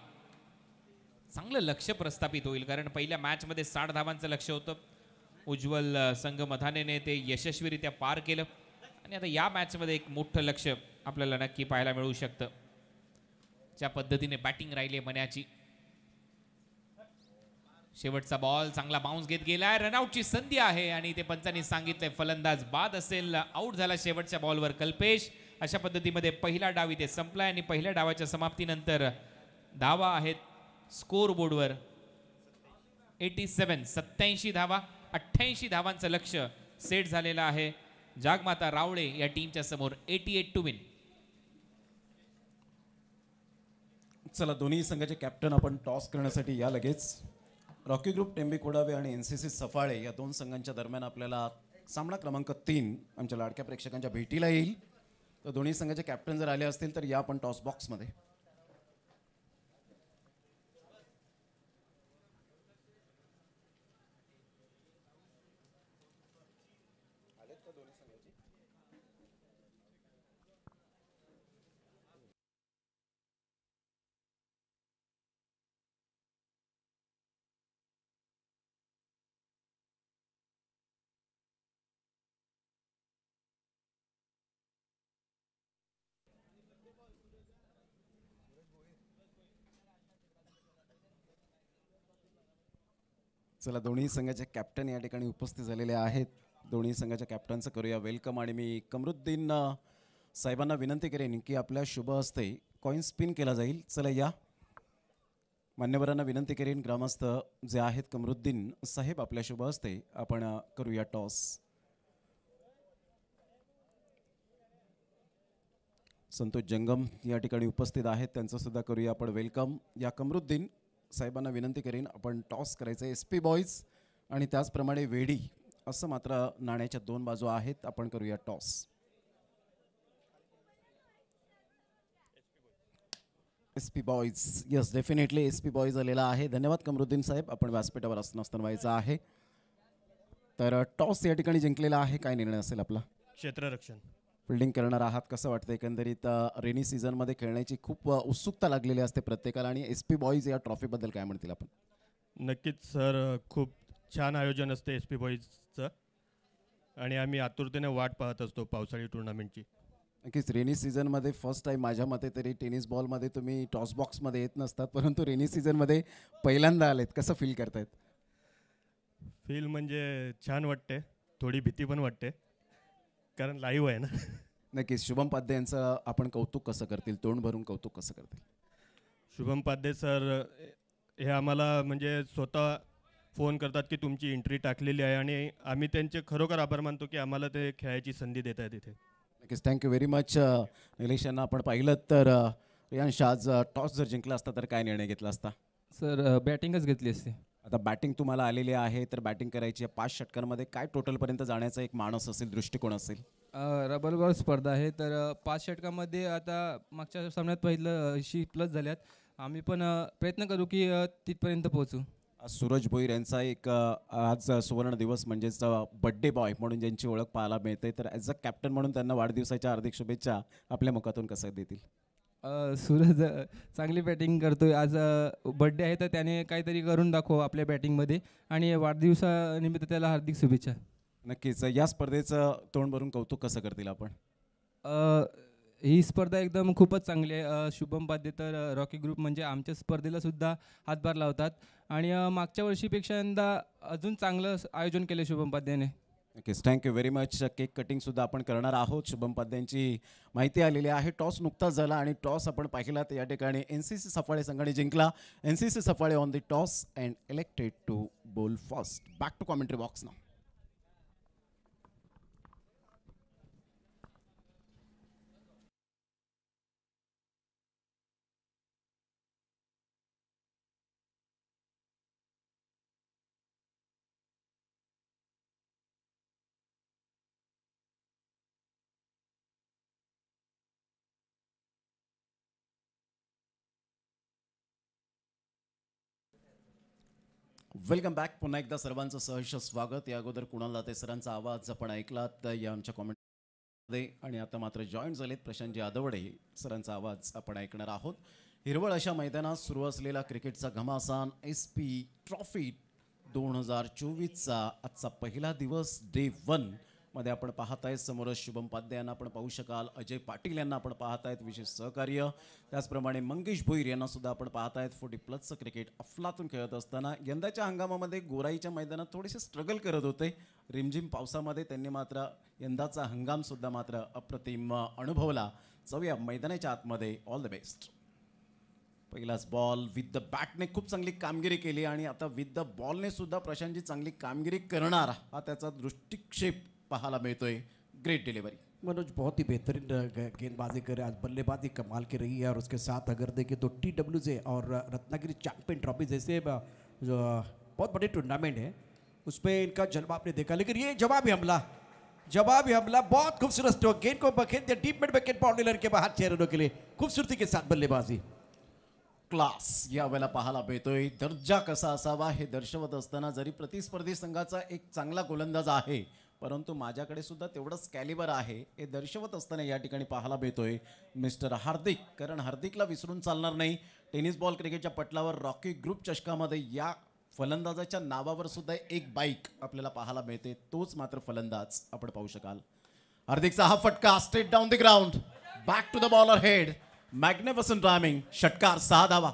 A: चांगलं लक्ष प्रस्थापित होईल, कारण पहिल्या मॅचमध्ये 60 धावांचं लक्ष होतं. उज्ज्वल संघ मथानेने ते यशस्वीरित्या पार केलं आणि आता या मॅचमध्ये एक मोठं लक्ष आपल्याला नक्की पाहायला मिळू शकतं. ज्या पद्धतीने बॅटिंग राहिली मन्याची. शेवटचा बॉल चांगला बाउन्स घेत गेलाय. रनआउटची संधी आहे आणि ते पंचांनी सांगितलंय फलंदाज बाद असेल. आउट झाला शेवटच्या बॉलवर कल्पेश. अशा पद्धतीमध्ये पहिला डाव इथे संपलाय आणि पहिल्या डावाच्या समाप्तीनंतर धावा आहेत स्कोर बोर्डवर 87 87 धावा. 88 धावांचं लक्ष सेट झालेलं आहे जागमाता रावळे या टीमच्या समोर. 88 टू विन.
B: चला, दोन्ही संघाचे कॅप्टन आपण टॉस करण्यासाठी या लगेच. रॉकी ग्रुप टेंबी खोडावे आणि NCC सफाळे या 2 संघांच्या दरम्यान आपल्याला सामना क्रमांक 3 आमच्या लाडक्या प्रेक्षकांच्या भेटीला येईल. तर दोन्ही संघाचे कॅप्टन जर आले असतील तर या आपण टॉस बॉक्समध्ये. चला, दोन्ही संघाचे कॅप्टन या ठिकाणी उपस्थित झालेले आहेत. दोन्ही संघाच्या कॅप्टनचं करूया वेलकम. आणि मी कमरुद्दीन साहेबांना विनंती करेन की आपल्या शुभ हस्ते कॉईन स्पिन केला जाईल. चला या मान्यवरांना विनंती करेन, ग्रामस्थ जे आहेत कमरुद्दीन साहेब, आपल्या शुभ हस्ते आपण करूया टॉस. संतोष जंगम या ठिकाणी उपस्थित आहेत, त्यांचं सुद्धा करूया आपण वेलकम. या कमरुद्दीन साहेबांना विनंती करेन आपण टॉस करायचं. SP बॉईज आणि त्याचप्रमाणे वेडी असं मात्र नाण्याच्या दोन बाजू आहेत. आपण करूया toss. SP boys, yes definitely SP boys आलेला आहे. धन्यवाद कमरुद्दीन साहेब, आपण व्यासपीठावर असताना व्हायचं आहे. तर टॉस या ठिकाणी जिंकलेला आहे. काय निर्णय असेल आपला?
C: क्षेत्ररक्षण.
B: फिल्डिंग करणार आहात, कसं वाटतं एकंदरीत? रेनी सीझनमध्ये खेळण्याची खूप उत्सुकता लागलेली असते प्रत्येकाला, आणि SP बॉईज या ट्रॉफीबद्दल काय म्हणतील आपण?
C: नक्कीच सर, खूप छान आयोजन असते SP बॉईजचं आणि आम्ही आतुरतेने वाट पाहत असतो पावसाळी टुर्नामेंटची.
B: नक्कीच रेनी सीझनमध्ये फर्स्ट टाईम माझ्या मते तरी टेनिस बॉलमध्ये तुम्ही टॉस बॉक्समध्ये येत नसतात, परंतु रेनी सीझनमध्ये पहिल्यांदा आलेत. कसं फील करतायत?
C: फील म्हणजे छान वाटते, थोडी भीती पण वाटते कारण लाईव्ह आहे ना.
B: नक्कीच. शुभम पाध्ये यांचं आपण कौतुक कसं करतील, तोंड भरून कौतुक कसं करतील?
C: शुभम पाध्ये सर हे आम्हाला म्हणजे स्वतः फोन करतात की तुमची एंट्री टाकलेली आहे आणि आम्ही त्यांचे खरोखर आभार मानतो की आम्हाला ते खेळायची संधी देत आहेत इथे.
B: नक्कीच, थँक्यू व्हेरी मच. निलेश यांना आपण पाहिलं तर रियांश, आज टॉस जर जिंकला असता तर काय निर्णय घेतला असता?
D: सर बॅटिंगच घेतली असते.
B: आता बॅटिंग तुम्हाला आलेली आहे, तर बॅटिंग करायची आहे. 5 षटकांमध्ये काय टोटलपर्यंत जाण्याचा एक मानस असेल, दृष्टिकोन असेल?
D: रबर बॉल स्पर्धा आहे, तर 5 षटकामध्ये आता मागच्या सामन्यात पहिलं 80+ झाल्यात. आम्ही पण प्रयत्न करू की तिथपर्यंत पोहोचू.
B: सूरज भोईर यांचा एक आज सुवर्ण दिवस, म्हणजेच बड्डे बॉय म्हणून ज्यांची ओळख पाहायला मिळते, तर ॲज अ कॅप्टन म्हणून त्यांना वाढदिवसाच्या हार्दिक शुभेच्छा आपल्या मुखातून कसं देतील?
D: सूरज चांगली बॅटिंग करतोय. आज बड्डे आहे, तर त्याने काहीतरी करून दाखव आपल्या बॅटिंगमध्ये, आणि वाढदिवसानिमित्त त्याला हार्दिक शुभेच्छा.
B: नक्कीच. या स्पर्धेचं तोंड भरून कौतुक कसं करतील आपण?
D: ही स्पर्धा एकदम खूपच चांगली आहे. शुभम पाध्ये तर रॉकी ग्रुप म्हणजे आमच्या स्पर्धेला सुद्धा हातभार लावतात, आणि मागच्या वर्षीपेक्षा यंदा अजून चांगलं आयोजन केलं शुभम पाध्येने.
B: नक्कीच, थँक्यू व्हेरी मच. केक कटिंगसुद्धा आपण करणार आहोत. शुभम पाध्यांची माहिती आलेली आहे. टॉस नुकताच झाला आणि टॉस आपण पाहिला तर या ठिकाणी NCC सफाळे संघाने जिंकला. NCC Safale on the toss and elected to bowl first. Back to commentary box now. Welcome back. पुन्हा एकदा सर्वांचं सहर्ष स्वागत. या अगोदर कुणाल दाते सरांचा आवाज आपण ऐकलात या आमच्या कॉमेंटमध्ये, आणि आता मात्र जॉईन झालेत प्रशांत यादवडे सरांचा आवाज आपण ऐकणार आहोत. हिरवळ अशा मैदानात सुरू असलेला क्रिकेटचा घमासान SP ट्रॉफी 2024चा आजचा पहिला दिवस, डे 1 मध्ये आपण पाहताय. समोरच शुभम पाध्ये यांना आपण पाहू शकाल, अजय पाटील यांना आपण पाहतायत विशेष सहकार्य, त्याचप्रमाणे मंगेश भोईर यांना सुद्धा आपण पाहतायत. 40+ क्रिकेट अफलातून खेळत असताना यंदाच्या हंगामामध्ये गोराईच्या मैदानात थोडेसे स्ट्रगल करत होते. रिमझिम पावसामध्ये त्यांनी मात्र यंदाचा हंगामसुद्धा मात्र अप्रतिम अनुभवला. जाऊया मैदानाच्या आतमध्ये. All the best. पहिलाच बॉल विथ द बॅटने खूप चांगली कामगिरी केली, आणि आता विथ द बॉलने सुद्धा प्रशांतजी चांगली कामगिरी करणार हा त्याचा दृष्टिक्षेप पाहायला मिळतोय. ग्रेट डिलीवरी
E: मनोज, बहुत ही बेहतरीन गेंदबाजी करे आज, बल्लेबाजी कमाल की रही है। और उसके साथ अगर देखें तो TWJ और रत्नागिरी चैंपियन ट्रॉफी जैसे जो बहुत बड़े टूर्नामेंट है उसमें इनका जलवा आपने देखा, लेकिन ये जवाबी हमला बहुत खूबसूरत स्ट्रोक, गेंद को बखेत दिया डीप मिड विकेट बाउंड्री के बाहर 6 रनों के लिए खूबसूरती के साथ बल्लेबाजी।
B: क्लास यावेळेला पाहायला मिळतोय. दर्जा कसा असावा हे दर्शवत असताना, जरी प्रतिस्पर्धी संघाचा एक चांगला गोलंदाज आहे, परंतु माझ्याकडे सुद्धा तेवढंच कॅलिबर आहे हे दर्शवत असताना या ठिकाणी पाहायला मिळतोय मिस्टर हार्दिक. कारण हार्दिकला विसरून चालणार नाही. टेनिस बॉल क्रिकेटच्या पटलावर रॉकी ग्रुप चषकामध्ये या फलंदाजाच्या नावावर सुद्धा एक बाईक आपल्याला पाहायला मिळते. तोच मात्र फलंदाज आपण पाहू शकाल. हार्दिकचा हा फटका straight down the ground, back to the bowler head, magnificent timing, षटकार 6 धावा.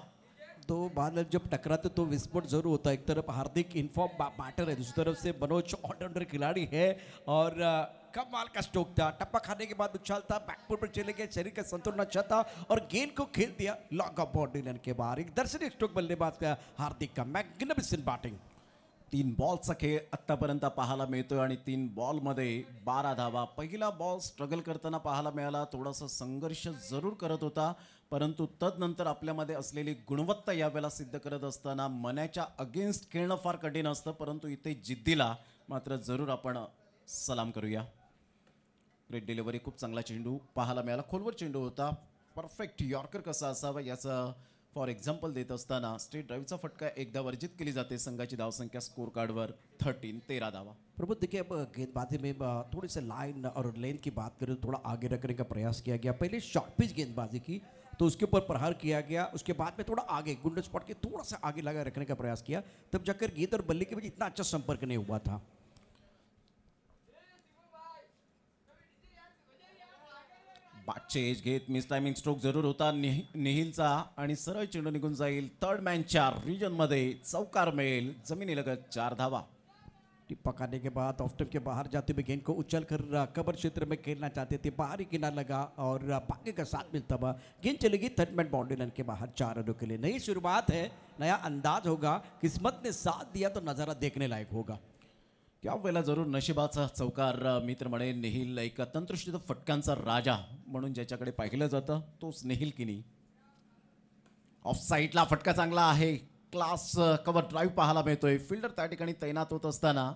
E: दो बादल जब टकराते तो विस्फोट जरूर होता है। एक तरफ हार्दिक इनफॉर्म बैटर है, दूसरी तरफ से मनोज ऑलराउंडर खिलाड़ी है और कमाल का स्ट्रोक था। टप्पा खाने के बाद उछाल था, बैकफुट पर चले गए, शरीर का संतुलन अच्छा था और गेंद को खेल दिया लॉन्ग ऑफ बाउंड्री लाइन के बाहर। एक दर्शनीय स्ट्रोक बल्लेबाज का हार्दिक का, मैग्निफिसेंट बैटिंग।
B: 3 बॉलचा खेळ आत्तापर्यंत पाहायला मिळतोय आणि 3 बॉलमध्ये 12 धावा. पहिला बॉल स्ट्रगल करताना पाहायला मिळाला, थोडासा संघर्ष जरूर करत होता, परंतु तदनंतर आपल्यामध्ये असलेली गुणवत्ता यावेळेला सिद्ध करत असताना मनाच्या अगेन्स्ट खेळणं फार कठीण असतं, परंतु इथे जिद्दीला मात्र जरूर आपण सलाम करूया. ग्रेट डिलिव्हरी, खूप चांगला चेंडू पाहायला मिळाला, खोलवर चेंडू होता. परफेक्ट यॉर्कर कसा असावा याचं फॉर एक्झाम्पल देत असताना स्ट्रेट ड्राईव्हचा फटका एकदा वर्जित केली जाते. संघाची धावसंख्या स्कोर कार्डवर 13 धावा.
E: प्रबोध देखिए, अब गेंदबाजी में थोड़ी सी लाइन और लेंथ की बात करें तो थोड़ा आगे रखने का प्रयास किया गया। पहले शॉर्ट पिच गेंदबाजी की तो उसके ऊपर प्रहार किया गया, उसके बाद में थोड़ा आगे गुंडा स्पॉट के थोड़ा सा आगे लगा रखने का प्रयास किया, तब जाकर गेंद और बल्ले के बीच इतना अच्छा संपर्क नहीं हुआ था।
B: बाटचे एज घेत मिस टायमिंग स्ट्रोक जरूर होता निहिलचा आणि सरळ चेंडू निघून जाईल. थर्ड मॅनच्या रिजनमध्ये चौकार मिळेल, जमिनीलगत 4 धावा.
E: टिप्पा खाने के बाद ऑफ स्टंप के बाहर जाते हुए गेंद को उछल कर कवर क्षेत्र में खेलना चाहते थे, बाहरी किनारा लगा और भाग्य का साथ मिलता हुआ गेंद चलेगी थर्ड मैन बाउंड्री लाइन के बाहर 4 रनों के लिए। नई शुरुआत है, नया अंदाज होगा, किस्मत ने साथ दिया तो नज़ारा देखने लायक होगा।
B: त्या वेळेला जरूर नशिबाचा चौकार मित्र म्हणे निहिल एक तंत्रशुद्ध फटकांचा राजा म्हणून ज्याच्याकडे पाहिलं जातं तोच निहिल किनी. ऑफ साईडला फटका चांगला आहे, क्लास कव्हर ड्राईव्ह पाहायला मिळतोय. फिल्डर त्या ठिकाणी तैनात होत असताना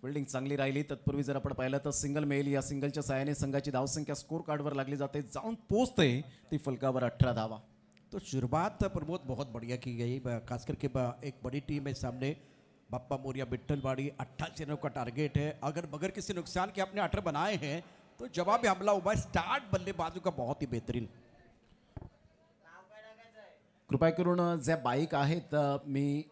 B: फिल्डिंग चांगली राहिली. तत्पूर्वी जर आपण पाहिलं तर सिंगल मिळेल. या सिंगलच्या साहाय्याने संघाची धावसंख्या स्कोर कार्डवर लागली जाते, जाऊन पोहोचते ती फलकावर 18 धावा.
E: तो शुरुआत प्रमोद बहुत बढ़िया की गई, खास करके एक बड़ी टीम है सामने, बप्पा मोरिया बिट्टलवाड़ी 28 रनों का टारगेट है। अगर बगैर किसी नुकसान के अपने 18 बनाए हैं तो जवाबी हमला हुआ। स्टार्ट बल्लेबाजों का बहुत ही बेहतरीन।
B: कृपया करून ज्या बाईक आहेत, मी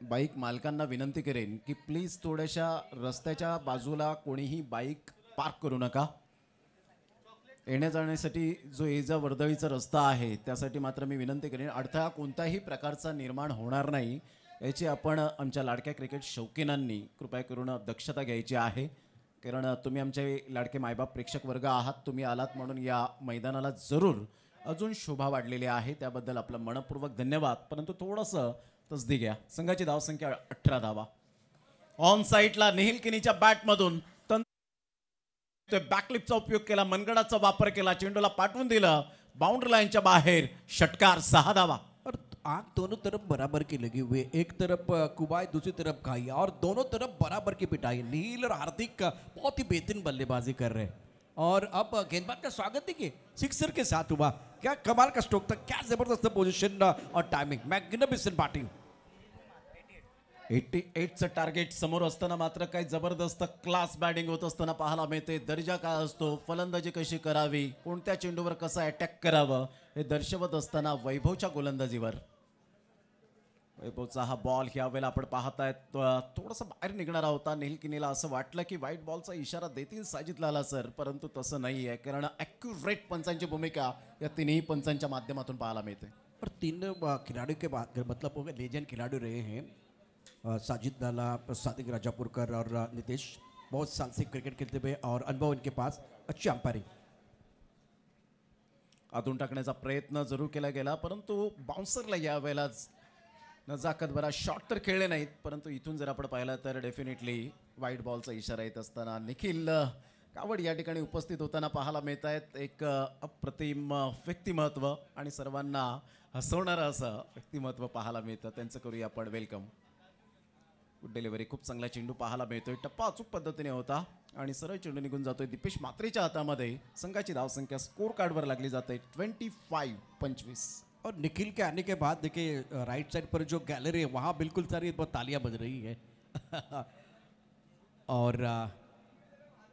B: बाईक मालकांना विनंती करेन की प्लीज थोड्याशा रस्त्याच्या बाजूला कोणीही बाईक पार्क करू नका. येण्या जाण्यासाठी जो एजा वर्दळीचा रस्ता आहे त्यासाठी मात्र मी विनंती करेन. अडथळा कोणत्याही प्रकारचा निर्माण होणार नाही याची आपण आमच्या लाडक्या क्रिकेट शौकीनांनी कृपया करून दक्षता घ्यायची आहे. कारण तुम्ही आमचे लाडके मायबाप प्रेक्षक वर्ग आहात, तुम्ही आलात म्हणून या मैदानाला जरूर अजून शोभा वाढलेली आहे, त्याबद्दल आपलं मनपूर्वक धन्यवाद. परंतु थोडंसं तसदी घ्या. संघाची धावसंख्या 18 धावा. ऑन साईडला निहिल किनीच्या बॅटमधून बॅकलिपचा उपयोग केला, मनगडाचा वापर केला, चेंडूला पाठवून दिलं, बाउंड्री लाईनच्या बाहेर, षटकार 6 धावा.
E: और आंख दोनों तरफ बराबर की लगी हुई, एक तरफ कुबाई दूसरी तरफ खाई और दोनों तरफ बराबर की पिटाई। नील और हार्दिक बहुत ही बेहतरीन बल्लेबाजी कर रहे हैं और अब गेंदबाज का स्वागत देखिए सिक्सर के साथ हुआ। क्या कमाल का स्ट्रोक था, क्या जबरदस्त पोजीशन और टाइमिंग, मैग्निफिसेंट बैटिंग।
B: 88चं टार्गेट समोर असताना मात्र काही जबरदस्त क्लास बॅटिंग होत असताना पाहायला मिळते. दर्जा काय असतो, फलंदाजी कशी करावी, कोणत्या चेंडूवर कसा अटॅक करावं हे दर्शवत असताना वैभवच्या गोलंदाजीवर वैभवचा हा बॉल ह्या वेळेला आपण पाहतायत थोडासा बाहेर निघणारा होता. निहिल किनीला असं वाटलं की व्हाईट बॉलचा इशारा देतील साजिद लाला सर, परंतु तसं नाही आहे, कारण ॲक्युरेट पंचांची भूमिका या तिन्ही पंचांच्या माध्यमातून पाहायला मिळते.
E: और तीन खिलाड़ियों के बाद मतलब हो गए लेजेंड खिलाड़ी रहे हैं, साजिद लाला, सादिक राजापुरकर और नितेश, बहुत साल से क्रिकेट खेलते हुए और अनुभव इनके पास, अच्छी अंपायरिंग।
B: आतून टाकण्याचा प्रयत्न जरूर केला गेला, परंतु बाउन्सरला या वेळेला नजाकत बरा शॉट तर खेळले नाहीत, परंतु इथून जर आपण पाहिलं तर डेफिनेटली व्हाईट बॉलचा इशारा येत असताना निखिल कावड या ठिकाणी उपस्थित होताना पाहायला मिळत आहेत. एक अप्रतिम व्यक्तिमत्व आणि सर्वांना हसवणारं असं व्यक्तिमत्व पाहायला मिळतं, त्यांचं करूया आपण वेलकम. गुड डिलिव्हरी, खूप चांगला चेंडू पाहायला मिळतोय, टप्पा अचूक पद्धतीने होता आणि सरळ चेंडू निघून जातोय दीपेश म्हात्रेच्या हातामध्ये. संघाची धावसंख्या स्कोर कार्डवर लागली जाते 25-25.
E: और निखिल के आने के बाद देखिए राइट साइड पर जो गैलरी है वहाँ बिल्कुल सारी तालियां बज रही है और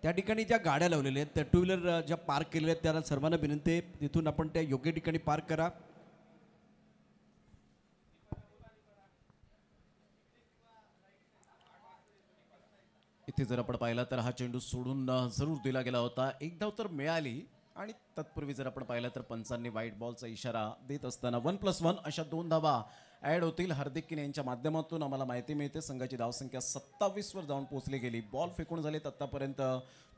E: त्या ठिकाणी ज्या गाड्या लावलेल्या आहेत त्या टू व्हीलर ज्या पार्क केलेल्या आहेत त्याला सर्वांना विनंती आहे तिथून आपण त्या योग्य ठिकाणी पार्क करा.
B: इथे जर आपण पाहिला तर हा चेंडू सोडून जरूर दिला गेला होता. एक धाव तर मिळाली आणि तत्पूर्वी जर आपण पाहिलं तर पंचांनी व्हाईट बॉलचा इशारा देत असताना 1+1 अशा 2 धावा ॲड होतील. हार्दिक किने यांच्या माध्यमातून आम्हाला माहिती मिळते संघाची धावसंख्या 27 वर जाऊन पोहोचली गेली. बॉल फेकून झालेत आतापर्यंत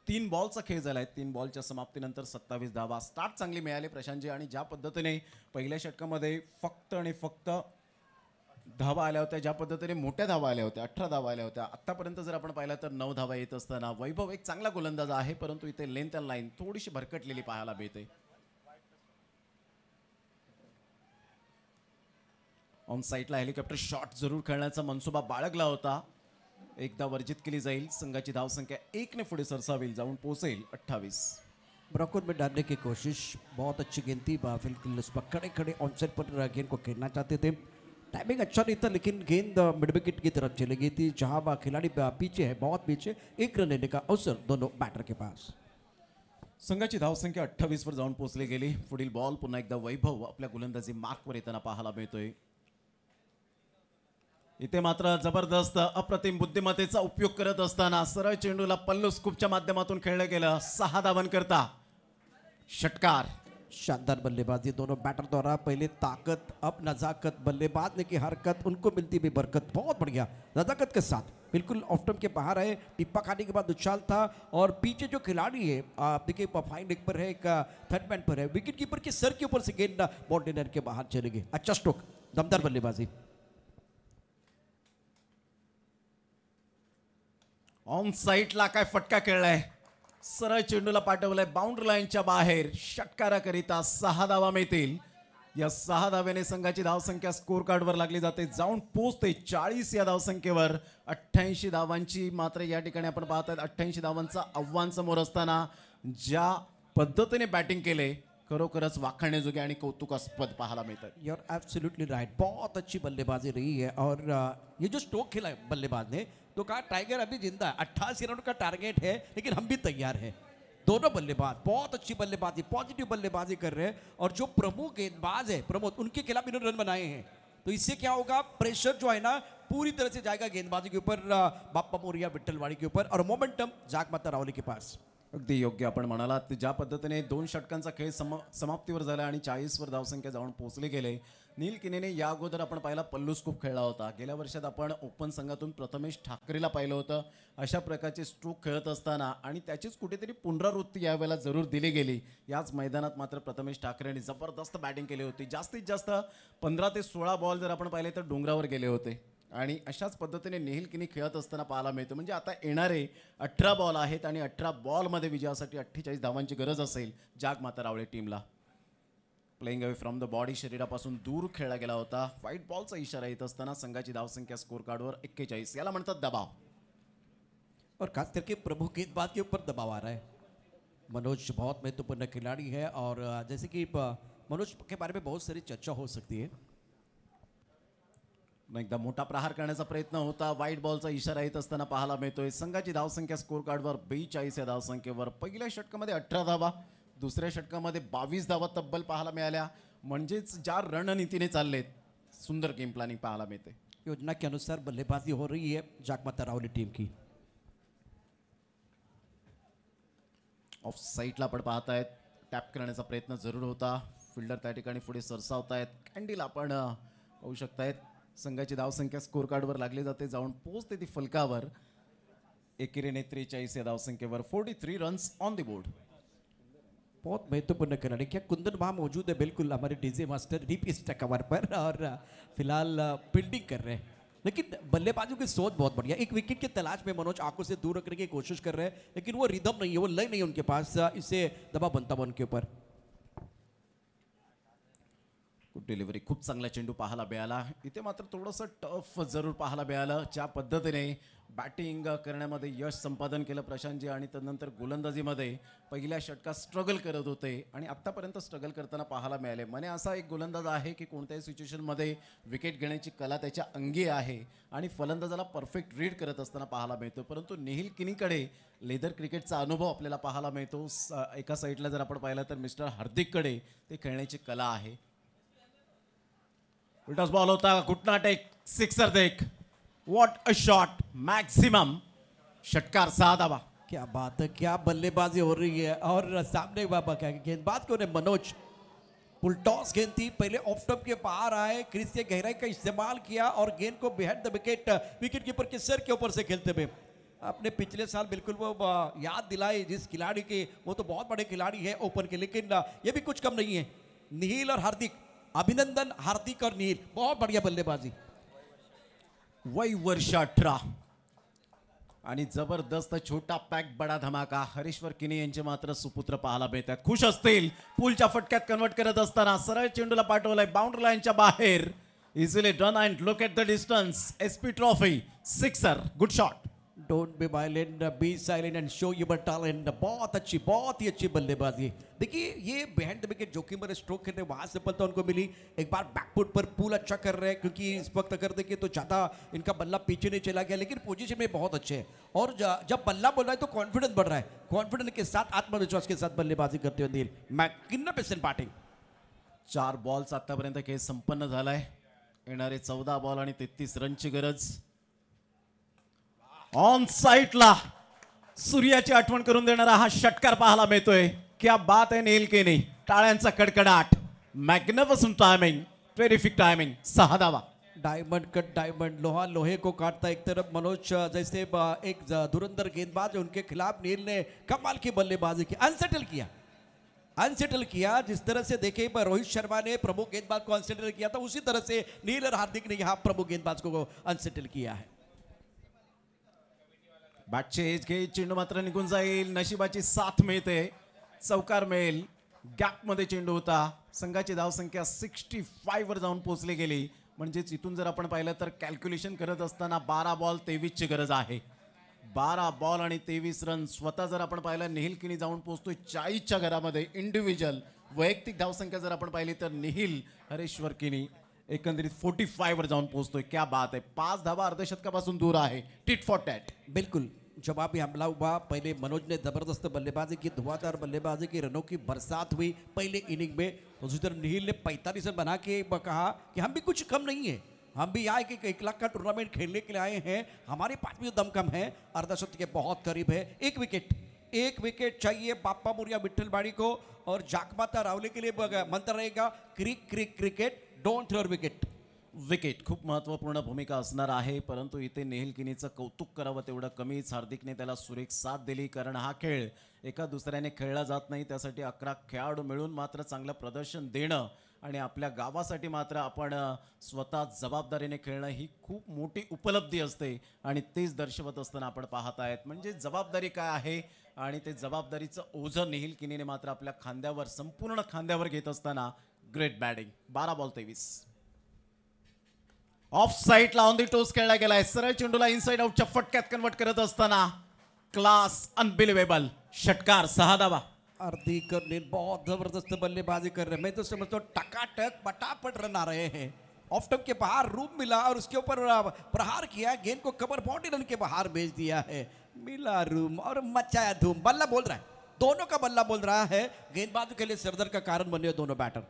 B: 3 बॉलचा खेळ झाला आहे. 3 बॉलच्या समाप्तीनंतर 27 धावा. स्टार्ट चांगली मिळाली प्रशांतजी आणि ज्या पद्धतीने पहिल्या षटकामध्ये फक्त आणि फक्त धावा आल्या होत्या, ज्या पद्धतीने मोठ्या धावा आल्या होत्या, 18 धावा आल्या होत्या, आतापर्यंत जर आपण पाहिलं तर 9 धावा येत असताना वैभव एक चांगला गोलंदाज आहे, परंतु इथे लेंथ अँड लाईन थोडीशी भरकटलेली पाहायला मिळते. ऑन साईडला हेलिकॉप्टर शॉट जरूर खेळण्याचा मनसुबा बाळगला होता. एकदा वर्जित केली जाईल. संघाची धावसंख्या 1 ने पुढे सरसावेल, जाऊन पोहोचेल 28.
E: ब्रॉकआउट में डालने की कोशिश, बहुत अच्छी गेंद थी. बिल्कुल उस पर खड़े खड़े ऑनसाइड पर गेंद को खेलना चाहते थे. टाइमिंग अच्छा नहीं था, लेकिन गेंद मिड विकेट की तरफ चली गई थी, जहां खिलाड़ी पीछे है, बहुत पीछे. 1 रन लेने का अवसर दोनों बैटर के पास.
B: संघाची धावसंख्या 28 वर जाऊन पोहोचली गेली. पुढील बॉल पुन्हा एकदा वैभव आपल्या गोलंदाजी मार्कवर येताना पाहायला मिळतोय. इथे मात्र जबरदस्त अप्रतिम बुद्धिमत्तेचा उपयोग करत असताना सरळ चेंडूला पल्लू स्कूपच्या माध्यमातून खेळलं गेलं. 6 धावांकरता षटकार.
E: शानदार बल्लेबाजी दोनों बैटर द्वारा. पहले ताकत, अब नजाकत. बल्लेबाज ने की हरकत, उनको मिलती भी बरकत. बहुत बढ़िया नजाकत के साथ बिल्कुल ऑफ स्टंप के बाहर है. टिप्पा खाने के बाद उछाल था और पीछे जो खिलाड़ी है आप देखिए फाइन लेग पर है, एक थर्ड मैन पर है, विकेट कीपर के सर के ऊपर से गेंद बाउंड्री लाइन के बाहर चले गई. अच्छा स्ट्रोक, दमदार बल्लेबाजी.
B: ऑन साईडला काय फटका खेळलाय. सरळ चेंडूला पाठवलाय बाउंड्री लाईनच्या बाहेर. षटकाराकरिता 6 धावा मिळतील. या 6 धाव्याने संघाची धावसंख्या स्कोर कार्डवर लागली जाते, जाऊन पोहोचते 40 या धावसंख्येवर. 88 धावांची मात्र या ठिकाणी आपण पाहतात 88 धावांचा आव्हान समोर असताना ज्या पद्धतीने बॅटिंग केले खरोखरच वाखाणण्याजोगे आणि कौतुकास्पद पाहायला मिळतात.
E: You are absolutely right. बहुत अच्छी बल्लेबाजी रही है और ये जो स्ट्रोक खेला है बल्लेबाज ने, तो कहा टाइगर अभी जिंदा है. 88 रन का टारगेट है, लेकिन हम भी तैयार हैं. दोनों बल्लेबाज बहुत अच्छी बल्लेबाजी, पॉजिटिव बल्लेबाजी कर रहे हैं. और जो प्रमुख गेंदबाज है प्रमोद, उनके खिलाफ इन्होंने रन बनाए हैं. तो इससे क्या होगा, प्रेशर जो है ना पूरी तरह से जाएगा गेंदबाजी के ऊपर, बाप्पा मोरिया विठ्ठलवाड़ी के ऊपर, और मोमेंटम जागमाता रावली के पास.
B: अगदी योग्य आपण म्हणालात. ज्या पद्धतीने 2 षटकांचा खेळ समाप्तीवर झाला आणि 40 वर धावसंख्या जाऊन पोहोचले गेले. नील किनेने या अगोदर आपण पाहिला पल्लू स्कूप खेळला होता. गेल्या वर्षात आपण ओपन संघातून प्रथमेश ठाकरेला पाहिलं होतं अशा प्रकारचे स्ट्रोक खेळत असताना, आणि त्याचीच कुठेतरी पुनरावृत्ती यावेळेला जरूर दिली गेली. याच मैदानात मात्र प्रथमेश ठाकरेने जबरदस्त बॅटिंग केली होती. जास्तीत जास्त 15 ते 16 बॉल जर आपण पाहिले तर डोंगरावर गेले होते, आणि अशाच पद्धतीने नेहिल किनी खेळत असताना पाहायला मिळतं. म्हणजे आता येणारे 18 बॉल आहेत आणि 18 बॉलमध्ये विजयासाठी 48 धावांची गरज असेल जागमाता रावळे टीमला. Playing away from the body, शरीरापासून दूर खेळला गेला होता. व्हाईट बॉलचा इशारा येत असताना संघाची धावसंख्या स्कोर कार्डवर 41. याला म्हणतात दबाव.
E: और खास करके प्रमुख गेंदबाज के ऊपर दबाव आ रहा है. मनोज बहुत महत्वपूर्ण खिलाड़ी है, और जैसे कि मनोज के बारे में बहुत सारी चर्चा हो सकती है.
B: एकदा मोठा प्रहार करण्याचा प्रयत्न होता. व्हाईट बॉलचा इशारा येत असताना पाहायला मिळतोय. संघाची धावसंख्या स्कोर कार्डवर 42 या धावसंख्येवर. पहिल्या षटकामध्ये 18 धावा, दुसऱ्या षटकामध्ये 22 धावा तब्बल पाहायला मिळाल्या. म्हणजेच ज्या रणनीतीने चाललेत, सुंदर गेम प्लॅनिंग पाहायला मिळते.
E: योजना के अनुसार बल्लेबाजी हो रही है जागमाता रावली टीम की.
B: ऑफ साईडला आपण पाहतायत टॅप करण्याचा प्रयत्न जरूर होता. फिल्डर त्या ठिकाणी पुढे सरसावतायत. कॅन्डील आपण पाहू शकतायत. संघाची धावसंख्या स्कोर कार्डवर लागली जाते, जाऊन पोहोचते ती फलकावर. एकेरीने 43 या धावसंख्येवर. 43 रन्स ऑन द बोर्ड.
E: बहुत महत्वपूर्ण खिलाड़ी. क्या कुंदन वहाँ मौजूद है? बिल्कुल, हमारे DJ master deep east cover पर, और फिलहाल फील्डिंग कर रहे हैं. लेकिन बल्लेबाजों की सोच बहुत बढ़िया. एक विकेट की तलाश में मनोज आंखों से दूर रखने की कोशिश कर रहे हैं, लेकिन वो रिदम नहीं है, वो लय नहीं है उनके पास. इससे दबाव बनता है उनके ऊपर.
B: डिलिव्हरी खूप चांगला चेंडू पाहायला मिळाला. इथे मात्र थोडंसं टफ जरूर पाहायला मिळालं. ज्या पद्धतीने बॅटिंग करण्यामध्ये यश संपादन केलं प्रशांतजी, आणि त्यानंतर गोलंदाजीमध्ये पहिल्या षटकात स्ट्रगल करत होते आणि आत्तापर्यंत स्ट्रगल करताना पाहायला मिळाले. मने असा एक गोलंदाज आहे की कोणत्याही सिच्युएशनमध्ये विकेट घेण्याची कला त्याच्या अंगी आहे आणि फलंदाजाला परफेक्ट रीड करत असताना पाहायला मिळतो. परंतु नेहिल किनीकडे लेदर क्रिकेटचा अनुभव आपल्याला पाहायला मिळतो. एका साईडला जर आपण पाहिलं तर मिस्टर हार्दिककडे ते खेळण्याची कला आहे. उलटाच बॉल होता, घुटना टेक, सिक्सर देख. What a shot. मॅक्सिमम षटकार 6 धावा.
E: क्या बात है, क्या बल्लेबाजी हो रही है। और सामने बाबा क्या गेंदबाज कौन है, मनोज। फुल टॉस गेंद थी, पहले ऑफ स्टंप के बाहर आए, क्रीज के गहराई का इस्तेमाल किया और गेंद को behind the wicket wicket keeper के सर के ऊपर से खेलते हुए अपने पिछले साल बिल्कुल वो याद दिलाई जिस खिलाड़ी के, वो तो बहुत बड़े खिलाड़ी है ओपन के, लेकिन ये भी कुछ कम नहीं है। नील और हार्दिक, अभिनंदन हार्दिक और नील, बहुत बढ़िया बल्लेबाजी।
B: वय वर्ष 18 आणि जबरदस्त छोटा पॅक बडा धमाका हरीश्वर किनी यांचे मात्र सुपुत्र पाहायला मिळतात. खुश असतील. पूलच्या फटक्यात कन्वर्ट करत असताना सरळ चेंडूला पाठवलाय बाउंड्री लाईनच्या बाहेर. Easily done and look at the distance. SP trophy sixer. Good shot.
E: Don't be violent, be silent and show your talent. बहुत ही अच्छी बल्लेबाजी। देखिए ये बिहाइंड द विकेट जोखिम पर स्ट्रोक खेलने वहां सफलता उनको मिली। एक बार बैकफुट पर पूल अच्छा कर रहे हैं, क्योंकि इस वक्त अगर देखिए तो ज़्यादा इनका बल्ला पीछे नहीं चला गया, लेकिन पोजीशन में बहुत अच्छे हैं। और जब बल्ला बोल रहा है तो कॉन्फिडेंस बढ़ रहा है, कॉन्फिडेंस के साथ आत्मविश्वास के साथ बल्लेबाजी करते हुए नील मैग्निफिसेंट बैटिंग।
B: 4 बॉल्स आतापर्यंत खेळ संपन्न झालाय. येणारे 14 बॉल आणि 33 रनची गरज. ऑन साइटला सूर्याची आठवण करून देणारा हा षटकार पाहायला मिळतोय. क्या बात आहे नील केनी. टाळ्यांचा कडकडाट. Magnificent timing, terrific timing. 6 धावा.
E: डायमंड कट डायमंड, लोहा लोहे को काटता। एक तरफ मनोज जैसे एक धुरंधर गेंदबाज है, उनके खिलाफ नील ने कमाल की बल्लेबाजी की, अनसेटल किया। जिस तरह से देखे रोहित शर्मा ने प्रमुख गेंदबाज को अनसेटल किया था, उसी तरह से नील और हार्दिक ने यहाँ प्रमुख गेंदबाज को अनसेटल किया है।
B: बॅटचे एज घे. चेंडू मात्र निघून जाईल. नशिबाची साथ मिळते. चौकार मिळेल. गॅपमध्ये चेंडू होता. संघाची धावसंख्या 65 वर जाऊन पोहोचली गेली. म्हणजेच इथून जर आपण पाहिलं तर कॅल्क्युलेशन करत असताना 12 बॉल 23 ची गरज आहे. 12 बॉल आणि 23 रन. स्वतः जर आपण पाहिलं निहिल किनी जाऊन पोहोचतोय 40च्या घरामध्ये. इंडिव्हिज्युअल वैयक्तिक धावसंख्या जर आपण पाहिली तर निहिल हरेश्वर किनी एकंदरीत 45 वर जाऊन पोहोचतोय. क्या बात आहे. 5 धावा अर्धशतकापासून दूर आहे. Tit for tat.
E: बिल्कुल जवाबी हमला हुआ। पहले मनोज ने जबरदस्त बल्लेबाजी की, धुआंधार बल्लेबाजी की, रनों की बरसात हुई पहले इनिंग में। उसी तरह नील ने 45 रन बना के कहा कि हम भी कुछ कम नहीं है, हम भी आए कि 1 लाख का टूर्नामेंट खेलने के लिए आए हैं, हमारे पास भी दम कम है। अर्धशतक के बहुत करीब है। एक विकेट चाहिए बाप्पा मोरिया विठ्ठलवाड़ी को, और जाकमाता रावले के लिए मंत्र रहेगा cricket don't throw wicket.
B: Wicket खूप महत्त्वपूर्ण भूमिका असणार आहे, परंतु इथे नेहिल किनीचं कौतुक करावं तेवढं कमीच. हार्दिकने त्याला सुरेख साथ दिली, कारण हा खेळ एका दुसऱ्याने खेळला जात नाही. त्यासाठी 11 खेळाडू मिळून मात्र चांगलं प्रदर्शन देणं आणि आपल्या गावासाठी मात्र आपण स्वतः जबाबदारीने खेळणं ही खूप मोठी उपलब्धी असते, आणि तेच दर्शवत असताना आपण पाहत आहेत. म्हणजे जबाबदारी काय आहे आणि ते जबाबदारीचं ओझं नेहिल किनीने मात्र आपल्या खांद्यावर, संपूर्ण खांद्यावर घेत असताना ग्रेट बॅटिंग. 12 बॉल 23. ऑफ साइडला ऑन दी टोस खेळला गेलाय. सरळ चेंडूला इनसाइड आउटच्या फटक्यात कन्वर्ट करत असताना क्लास अनबिलिवेबल. षटकार. 6 धावा.
E: हार्दिक और नील बहुत जबरदस्त बल्लेबाजी कर रहे हैं। मैं तो समझता हूँ टकाटक पटापट रन आ रहे हैं। ऑफ स्टंप के बाहर रूप मिला और उसके ऊपर प्रहार किया, गेंद को कवर बाउंड्री रन के बाहर भेज दिया है। मिला रूम और मचाया धूम। बल्ला बोल रहा है, दोनों का बल्ला बोल रहा है। गेंदबाजों के लिए सरदर का कारण बने दोनों बैटर।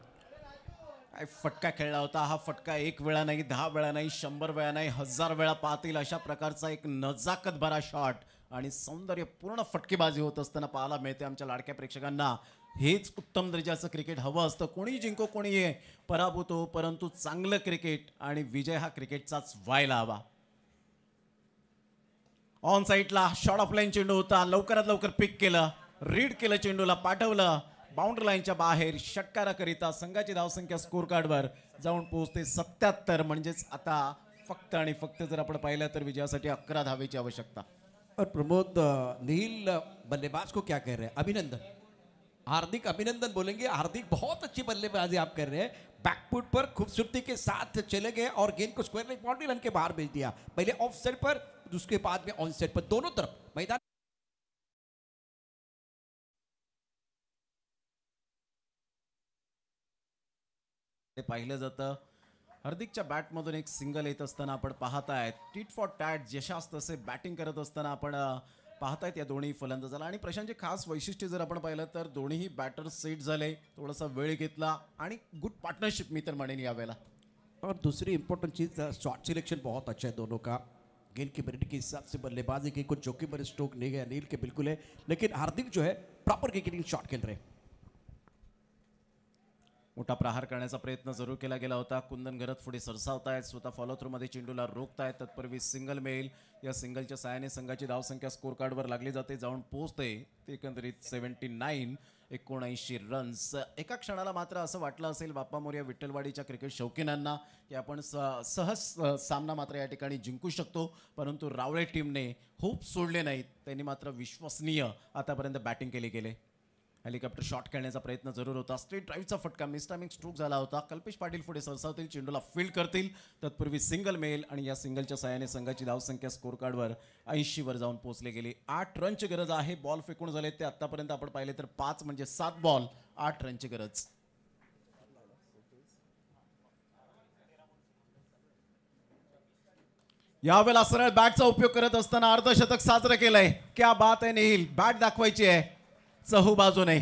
B: काय फटका खेळला होता हा. फटका 1 वेळा नाही, 10 वेळा नाही, 100 वेळा नाही, 1000 वेळा पाहतील अशा प्रकारचा एक नजाकत भरा शॉट आणि सौंदर्यपूर्ण फटकेबाजी होत असताना पाहायला मिळते. आमच्या लाडक्या प्रेक्षकांना हेच उत्तम दर्जाचं क्रिकेट हवं असतं. कोणी जिंको कोणी ये पराभूत हो, परंतु चांगलं क्रिकेट आणि विजय हा क्रिकेटचाच व्हायला हवा. ऑन साइडला शॉर्ट ऑफ लाईन चेंडू होता. लवकरात लवकर पिक केलं, रीड केलं, चेंडूला पाठवलं बाउंड्री लाईनच्या बाहेर. षटकाराकरिता संघाची धावसंख्या स्कोर कार्डवर जाऊन पोहोचते 77. म्हणजेच आता फक्त आणि फक्त जर आपण पाहिलं तर विजयासाठी 11 धावेची आवश्यकता.
E: और प्रमोद, नील बल्लेबाज को क्या कह रहे हैं? अभिनंदन। हार्दिक अभिनंदन बोलेंगे। हार्दिक बहुत अच्छी बल्लेबाजी आप कर रहे हैं। बैकफुट पर खूबसूरती के साथ चले गए और गेंद को स्क्वायर लेग बाउंड्री लाइन के बाहर भेज दिया। पहले ऑफ साइड पर, उसके बाद में ऑन साइड पर, दोनों तरफ मैदान
B: पाहिलं जातं. हार्दिकच्या बॅटमधून एक सिंगल येत असताना आपण पाहतायत. टीट फॉर टॅट जशास तसे बॅटिंग करत असताना आपण पाहतायत या दोन्ही फलंदाजाला. आणि प्रशांतचे खास वैशिष्ट्य जर आपण पाहिलं तर दोन्ही बॅटर सेट झाले, थोडासा वेळ घेतला आणि गुड पार्टनरशिप मी तर म्हणेन यावेळेला.
E: और दूसरी इंपॉर्टेंट चीज, शॉट सिलेक्शन बहुत अच्छा है दोनों का। गेंद की वैरायटी के हिसाब से बल्लेबाजी की, कुछ जोखिम भरे स्ट्रोक नहीं गए अनिल के बिल्कुल है, लेकिन हार्दिक जो है प्रॉपर क्रिकेटिंग शॉट खेल रहे हैं।
B: मोठा प्रहार करण्याचा प्रयत्न जरूर केला गेला होता. कुंदन घरत पुढे सरसावतायत, स्वतः फॉलो थ्रू मध्ये चेंडूला रोखतायत. तत्पूर्वी सिंगल मिळेल. या सिंगलच्या साहाय्याने संघाची धावसंख्या स्कोर कार्डवर लागली जाते, जाऊन पोहोचते ते एकंदरीत 79 रन्स. एका क्षणाला मात्र असं वाटलं असेल बाप्पा मोरया विठ्ठलवाडीच्या क्रिकेट शौकीनांना की आपण सहज सामना मात्र या ठिकाणी जिंकू शकतो, परंतु रावळे टीमने होप सोडले नाहीत. त्यांनी मात्र विश्वसनीय आतापर्यंत बॅटिंग केली गेले. हेलिकॉप्टर शॉट खेळण्याचा प्रयत्न जरूर होता. स्ट्रेट ड्राईव्हचा फटका मिसटायमिंग स्ट्रोक झाला होता. कल्पेश पाटील पुढे सरसावतील, चेंडूला फील्ड करतील. तत्पूर्वी सिंगल मिळेल आणि या सिंगलच्या साहाय्याने संघाची धावसंख्या स्कोर कार्डवर 80 वर जाऊन पोहोचले गेली. 8 रनची गरज आहे. बॉल फेकून झाले ते आतापर्यंत आपण पाहिले तर 5 म्हणजे 7 बॉल 8 रनची गरज. यावेळेला सरळ बॅटचा उपयोग करत असताना अर्धशतक साजरं केलंय. क्या बात आहे निहिल, बॅट दाखवायची आहे चहू बाजूने.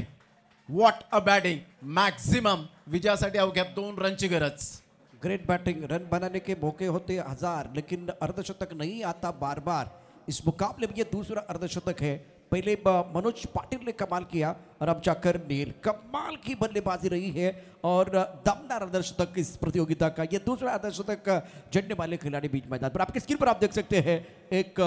B: What a batting. मॅक्सिमम विजयासाठी अवघ्या 2 रनची गरज.
E: ग्रेट बैटिंग, रन बनाने के मौके होते 1000, लेकिन अर्धशतक नहीं आता बार बार. इस मुकाबले में ये दूसरा अर्धशतक है. पहले मनोज पाटिल ने कमाल किया और अब जाकर नील. कमाल की बल्लेबाजी रही है और दमदार अर्धशतक इस प्रतियोगिता का. ये दूसरा अर्धशतक जड़ने वाले खिलाड़ी बीच मैदान पर. आपके स्क्रीन पर आप देख सकते हैं एक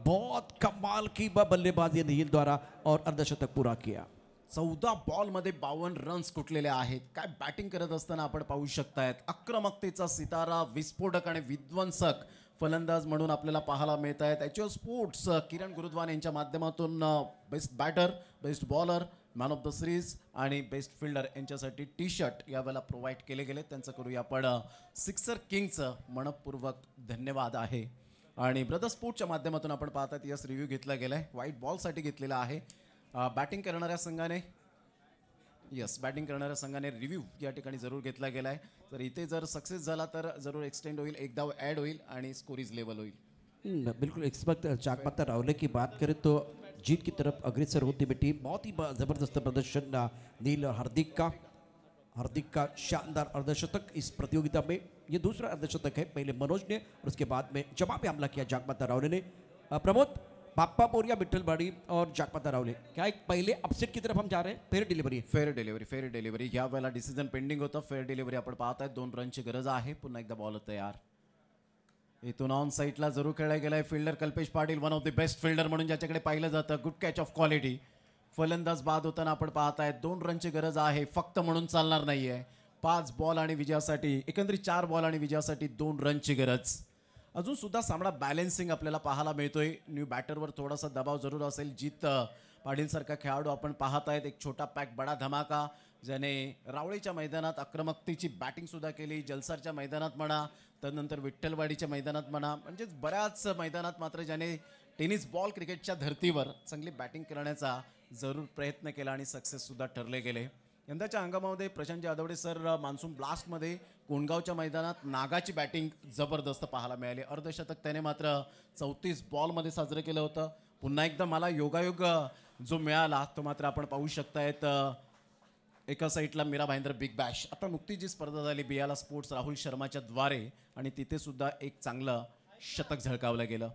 E: बहुत कमाल की बल्लेबाजी नील द्वारा और अर्धशतक पूरा किया.
B: 14 बॉल मध्ये 52 रन्स कुठलेले आहेत. काय बॅटिंग करत असताना आपण पाहू शकतायत. आक्रमकतेचा सितारा, विस्फोटक आणि विध्वंसक फलंदाज म्हणून आपल्याला पाहायला मिळत आहेत. एचओ स्पोर्ट्स किरण गुरुद्वान यांच्या माध्यमातून best batter, best bowler, man of the series and best fielder यांच्यासाठी टी शर्ट यावेळेला प्रोव्हाइड केले गेले. त्यांचं करूया आपण सिक्सर किंगचं मनपूर्वक धन्यवाद आहे. आणि ब्रदर स्पोर्ट्सच्या माध्यमातून आपण पाहतात यस रिव्ह्यू घेतला गेलाय. व्हाईट बॉलसाठी घेतलेला आहे. बॅटिंग करणाऱ्या संघाने बॅटिंग करणाऱ्या संघाने रिव्ह्यू या ठिकाणी जरूर घेतला गेला आहे. तर इथे जर सक्सेस झाला तर जरूर एक्सटेंड होईल, एक धाव ॲड होईल आणि स्कोरीज लेवल होईल.
E: बिल्कुल. इस वक्त चाकमाता रावले की बात करें तो जीत की तरफ अग्रसर होती हुई टीम. बहुत ही ज़बरदस्त प्रदर्शन नील और हार्दिक का शानदार अर्धशतक इस प्रतियोगिता में. ये दूसरा अर्धशतक है. पहले मनोज ने और उसके बाद में जवाब पे हमला किया जाकमाता रावले ने. प्रमोद, बाप्पा मोरया विठ्ठलवाड़ी और जाकमाता रावले, क्या एक पहले अपसेट की तरफ हम जा रहे हैं? Fair delivery.
B: फेअर डिलिव्हरी या वेळेला डिसिजन पेंडिंग होतं. फेअर डिलिव्हरी आपण पाहताय. 2 रनची गरज आहे. पुन्हा एकदा बॉल तयार. इथून ऑन साईडला जरूर खेळला गेलाय. Fielder Kalpesh Patil, one of the best fielder म्हणून ज्याच्याकडे पाहिलं जातं. Good catch of quality. फलंदाज बाद होताना आपण पाहताय. 2 रनची गरज आहे. फक्त म्हणून चालणार नाहीये. 5 बॉल आणि विजयासाठी, एकंदरीत 4 बॉल आणि विजयासाठी 2 रनची गरज. अजून सुद्धा सामना बॅलेन्सिंग आपल्याला पाहायला मिळतोय. न्यू बॅटरवर थोडासा दबाव जरूर असेल. जीत पाटील सारखा खेळाडू आपण पाहत आहेत. एक छोटा पॅक बडा धमाका, ज्याने रावळीच्या मैदानात आक्रमकतेची बॅटिंग सुद्धा केली. जलसारच्या मैदानात म्हणा, त्यानंतर विठ्ठलवाडीच्या मैदानात म्हणा, म्हणजेच बऱ्याच मैदानात मात्र ज्याने टेनिस बॉल क्रिकेटच्या धर्तीवर चांगली बॅटिंग करण्याचा जरूर प्रयत्न केला आणि सक्सेस सुद्धा ठरले गेले. यंदाच्या हंगामामध्ये प्रशांत जाधवडे सर मान्सून ब्लास्टमध्ये कोंडगावच्या मैदानात नागाची बॅटिंग जबरदस्त पाहायला मिळाली. अर्धशतक त्याने मात्र 34 बॉलमध्ये साजरं केलं होतं. पुन्हा एकदा मला योगायोग जो मिळाला तो मात्र आपण पाहू शकतायत. एका साईडला मीरा भाईंदर बिग बॅश. आता नुकतीच जी स्पर्धा झाली बियाला स्पोर्ट्स राहुल शर्माच्या द्वारे, आणि तिथे सुद्धा एक चांगलं शतक झळकावलं गेलं.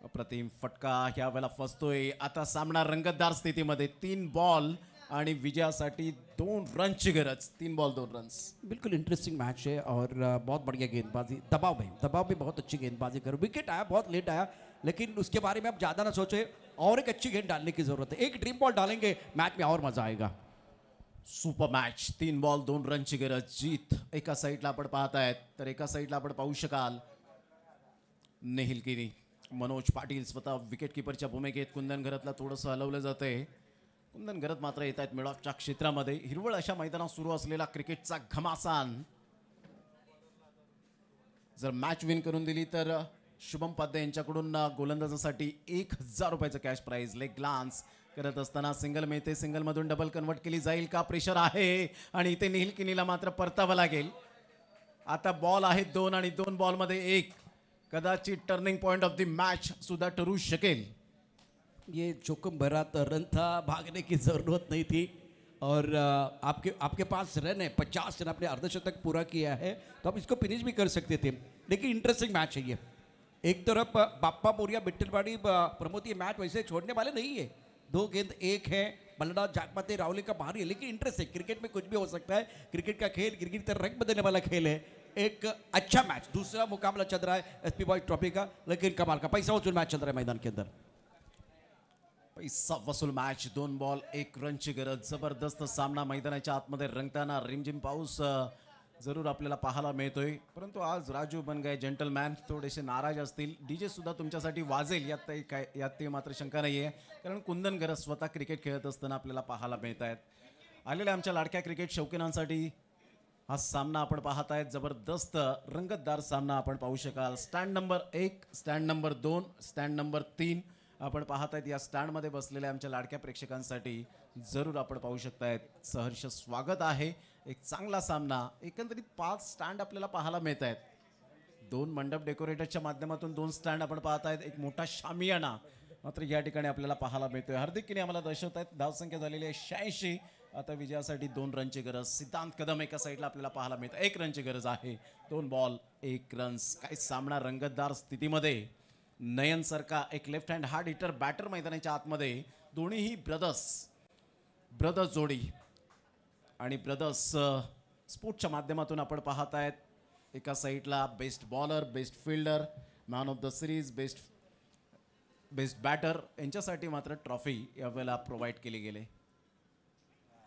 B: अप्रतिम फटका ह्या वेळेला फसतोय. आता सामना रंगतदार स्थितीमध्ये. 3 बॉल आणि विजयासाठी 2 रनची गरज. 3 बॉल 2 रन्स.
E: बिल्कुल इंटरेस्टिंग मैच है और बहुत बढ़िया गेंदबाजी. दबाव में बहुत अच्छी गेंदबाजी कर. विकेट आया, बहुत लेट आया, लेकिन उसके बारे में आप ज़्यादा ना सोचें. और एक अच्छी गेंद डालने की ज़रूरत है. एक ड्रीम बॉल डालेंगे मैच में और मज़ा आएगा.
B: Super match. 3 बॉल 2 रनची गरज. जीत एका साईडला आपण पाहतायत तर एका साईडला आपण पाहू शकाल नेहिल किनी. मनोज पाटील स्वतः विकेट किपरच्या भूमिकेत. कुंदन घरातला थोडंसं हलवलं जातंय. कुंदन घरत मात्र येत आहेत मिडॉकच्या क्षेत्रामध्ये. हिरवळ अशा मैदानात सुरू असलेला क्रिकेटचा घमासान जर मॅच विन करून दिली तर शुभम पाध्ये यांच्याकडून गोलंदाजासाठी 1000 रुपयाचं कॅश प्राइज. लेग ग्लान्स करत असताना सिंगल मिळते. सिंगलमधून डबल कन्वर्ट केली जाईल का? प्रेशर आहे आणि इथे निहिल किनीला मात्र परतावं लागेल. आता बॉल आहेत 2 आणि 2 बॉलमध्ये 1. कदाचित turning point of the match सुद्धा ठरू शकेल.
E: ये जोखिम भरा रन था, भागने की ज़रूरत नहीं थी और आपके पास रन है. 50 रन. आपने अर्धशतक पूरा किया है तो आप इसको फिनिश भी कर सकते थे, लेकिन इंटरेस्टिंग मैच है ये. एक तरफ बाप्पा बोरिया बिट्टलवाड़ी प्रमोद ये मैच वैसे छोड़ने वाले नहीं है। 2 गेंद 1 है, बल्ला जागपते रावले का बाहर है, लेकिन इंटरेस्ट है, क्रिकेट में कुछ भी हो सकता है। क्रिकेट का खेल, क्रिकेट का रंग बदलने वाला खेल है। एक अच्छा मैच, दूसरा मुकाबला चल रहा है एसपी बॉय ट्रॉफी का, लेकिन कमाल का पैसा वसूल मैच चल रहा है मैदान के अंदर।
B: पैसा वसूल मॅच, 2 बॉल 1 रनची गरज. जबरदस्त सामना मैदानाच्या आतमध्ये रंगताना रिमझिम पाऊस जरूर आपल्याला पाहायला मिळतोय. परंतु आज राजू बन गए जेंटलमॅन थोडेसे नाराज असतील. डीजे सुद्धा तुमच्यासाठी वाजेल यात मात्र शंका नाही आहे, कारण कुंदन गरज स्वतः क्रिकेट खेळत असताना आपल्याला पाहायला मिळत आहेत. आलेल्या आमच्या लाडक्या क्रिकेट शौकीनांसाठी हा सामना आपण पाहत आहेत. जबरदस्त रंगतदार सामना आपण पाहू शकाल. Stand number 1, stand number 2, stand number 3 आपण पाहत आहेत. या स्टँडमध्ये बसलेल्या आमच्या लाडक्या प्रेक्षकांसाठी जरूर आपण पाहू शकतायत. सहर्ष स्वागत आहे. एक चांगला सामना. एकंदरीत 5 स्टँड आपल्याला पाहायला मिळत आहेत. 2 मंडप डेकोरेटरच्या माध्यमातून 2 स्टँड आपण पाहत आहेत. एक मोठा शामियाना मात्र या ठिकाणी आपल्याला पाहायला मिळतोय. हार्दिक किने आम्हाला दर्शवत आहेत. धावसंख्या झालेली आहे 86. आता विजयासाठी 2 रनची गरज. सिद्धांत कदम एका साईडला आपल्याला पाहायला मिळतं. 1 रनची गरज आहे. 2 बॉल 1 रन्स. काय सामना रंगतदार स्थितीमध्ये. नयन सरका एक left hand hard hitter batter मैदानाच्या आतमध्ये. दोन्हीही ब्रदर्स जोडी आणि ब्रदर्स स्पोर्टच्या माध्यमातून आपण पाहत आहेत. एका साईडला best bowler, best fielder, man of the series, best batter यांच्यासाठी मात्र ट्रॉफी यावेळेला प्रोव्हाइड केली गेली.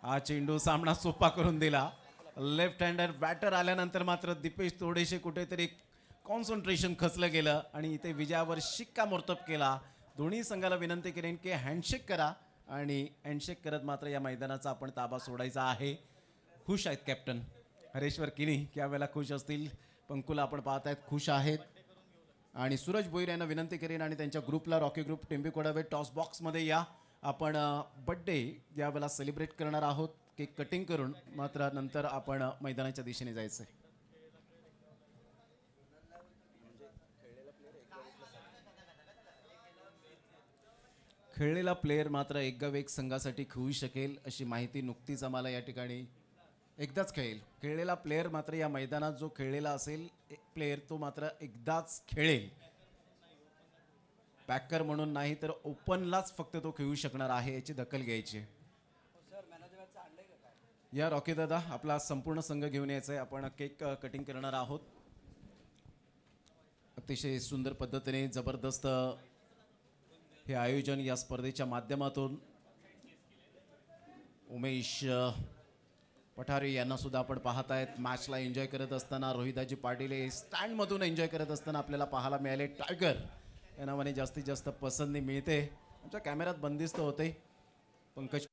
B: हा चेंडू सामना सोपा करून दिला. लेफ्ट हँडर बॅटर आल्यानंतर मात्र दीपेश थोडेसे कुठेतरी कॉन्सन्ट्रेशन खचलं गेलं आणि इथे विजयावर शिक्कामोर्तब केला. दोन्ही संघाला विनंती करेन की हँडशेक करा आणि हँडशेक करत मात्र या मैदानाचा आपण ताबा सोडायचा आहे. खुश आहेत कॅप्टन हरेश्वर किनी यावेळेला खुश असतील. पंकुला आपण पाहत आहेत खुश आहेत. आणि सूरज भोईर यांना विनंती करेन आणि त्यांच्या ग्रुपला रॉकी ग्रुप टेंबी कोडावे टॉस बॉक्समध्ये या. आपण बड्डे यावेळेला सेलिब्रेट करणार आहोत. केक कटिंग करून मात्र नंतर आपण मैदानाच्या दिशेने जायचं आहे. खेळलेला प्लेयर मात्र एक संघासाठी खेळू शकेल अशी माहिती नुकतीच आम्हाला या ठिकाणी. एकदाच खेळेल. खेळलेला प्लेयर मात्र या मैदानात जो खेळलेला असेल प्लेयर तो मात्र एकदाच खेळेल. पॅकर म्हणून नाही तर ओपनलाच फक्त तो खेळू शकणार आहे याची दखल घ्यायची. या रॉकी दादा आपला संपूर्ण संघ घेऊन यायचा आहे. आपण केक कटिंग करणार आहोत. अतिशय सुंदर पद्धतीने जबरदस्त हे आयोजन या स्पर्धेच्या माध्यमातून. उमेश पठारे यांना सुद्धा आपण पाहत आहेत मॅचला एन्जॉय करत असताना. रोहिदाजी पाटील हे स्टँडमधून एन्जॉय करत असताना आपल्याला पाहायला मिळाले. टायगर या नावाने जास्तीत जास्त पसंती मिळते. आमच्या कॅमेऱ्यात बंदिस्त होते. पंकज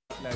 B: आपल्या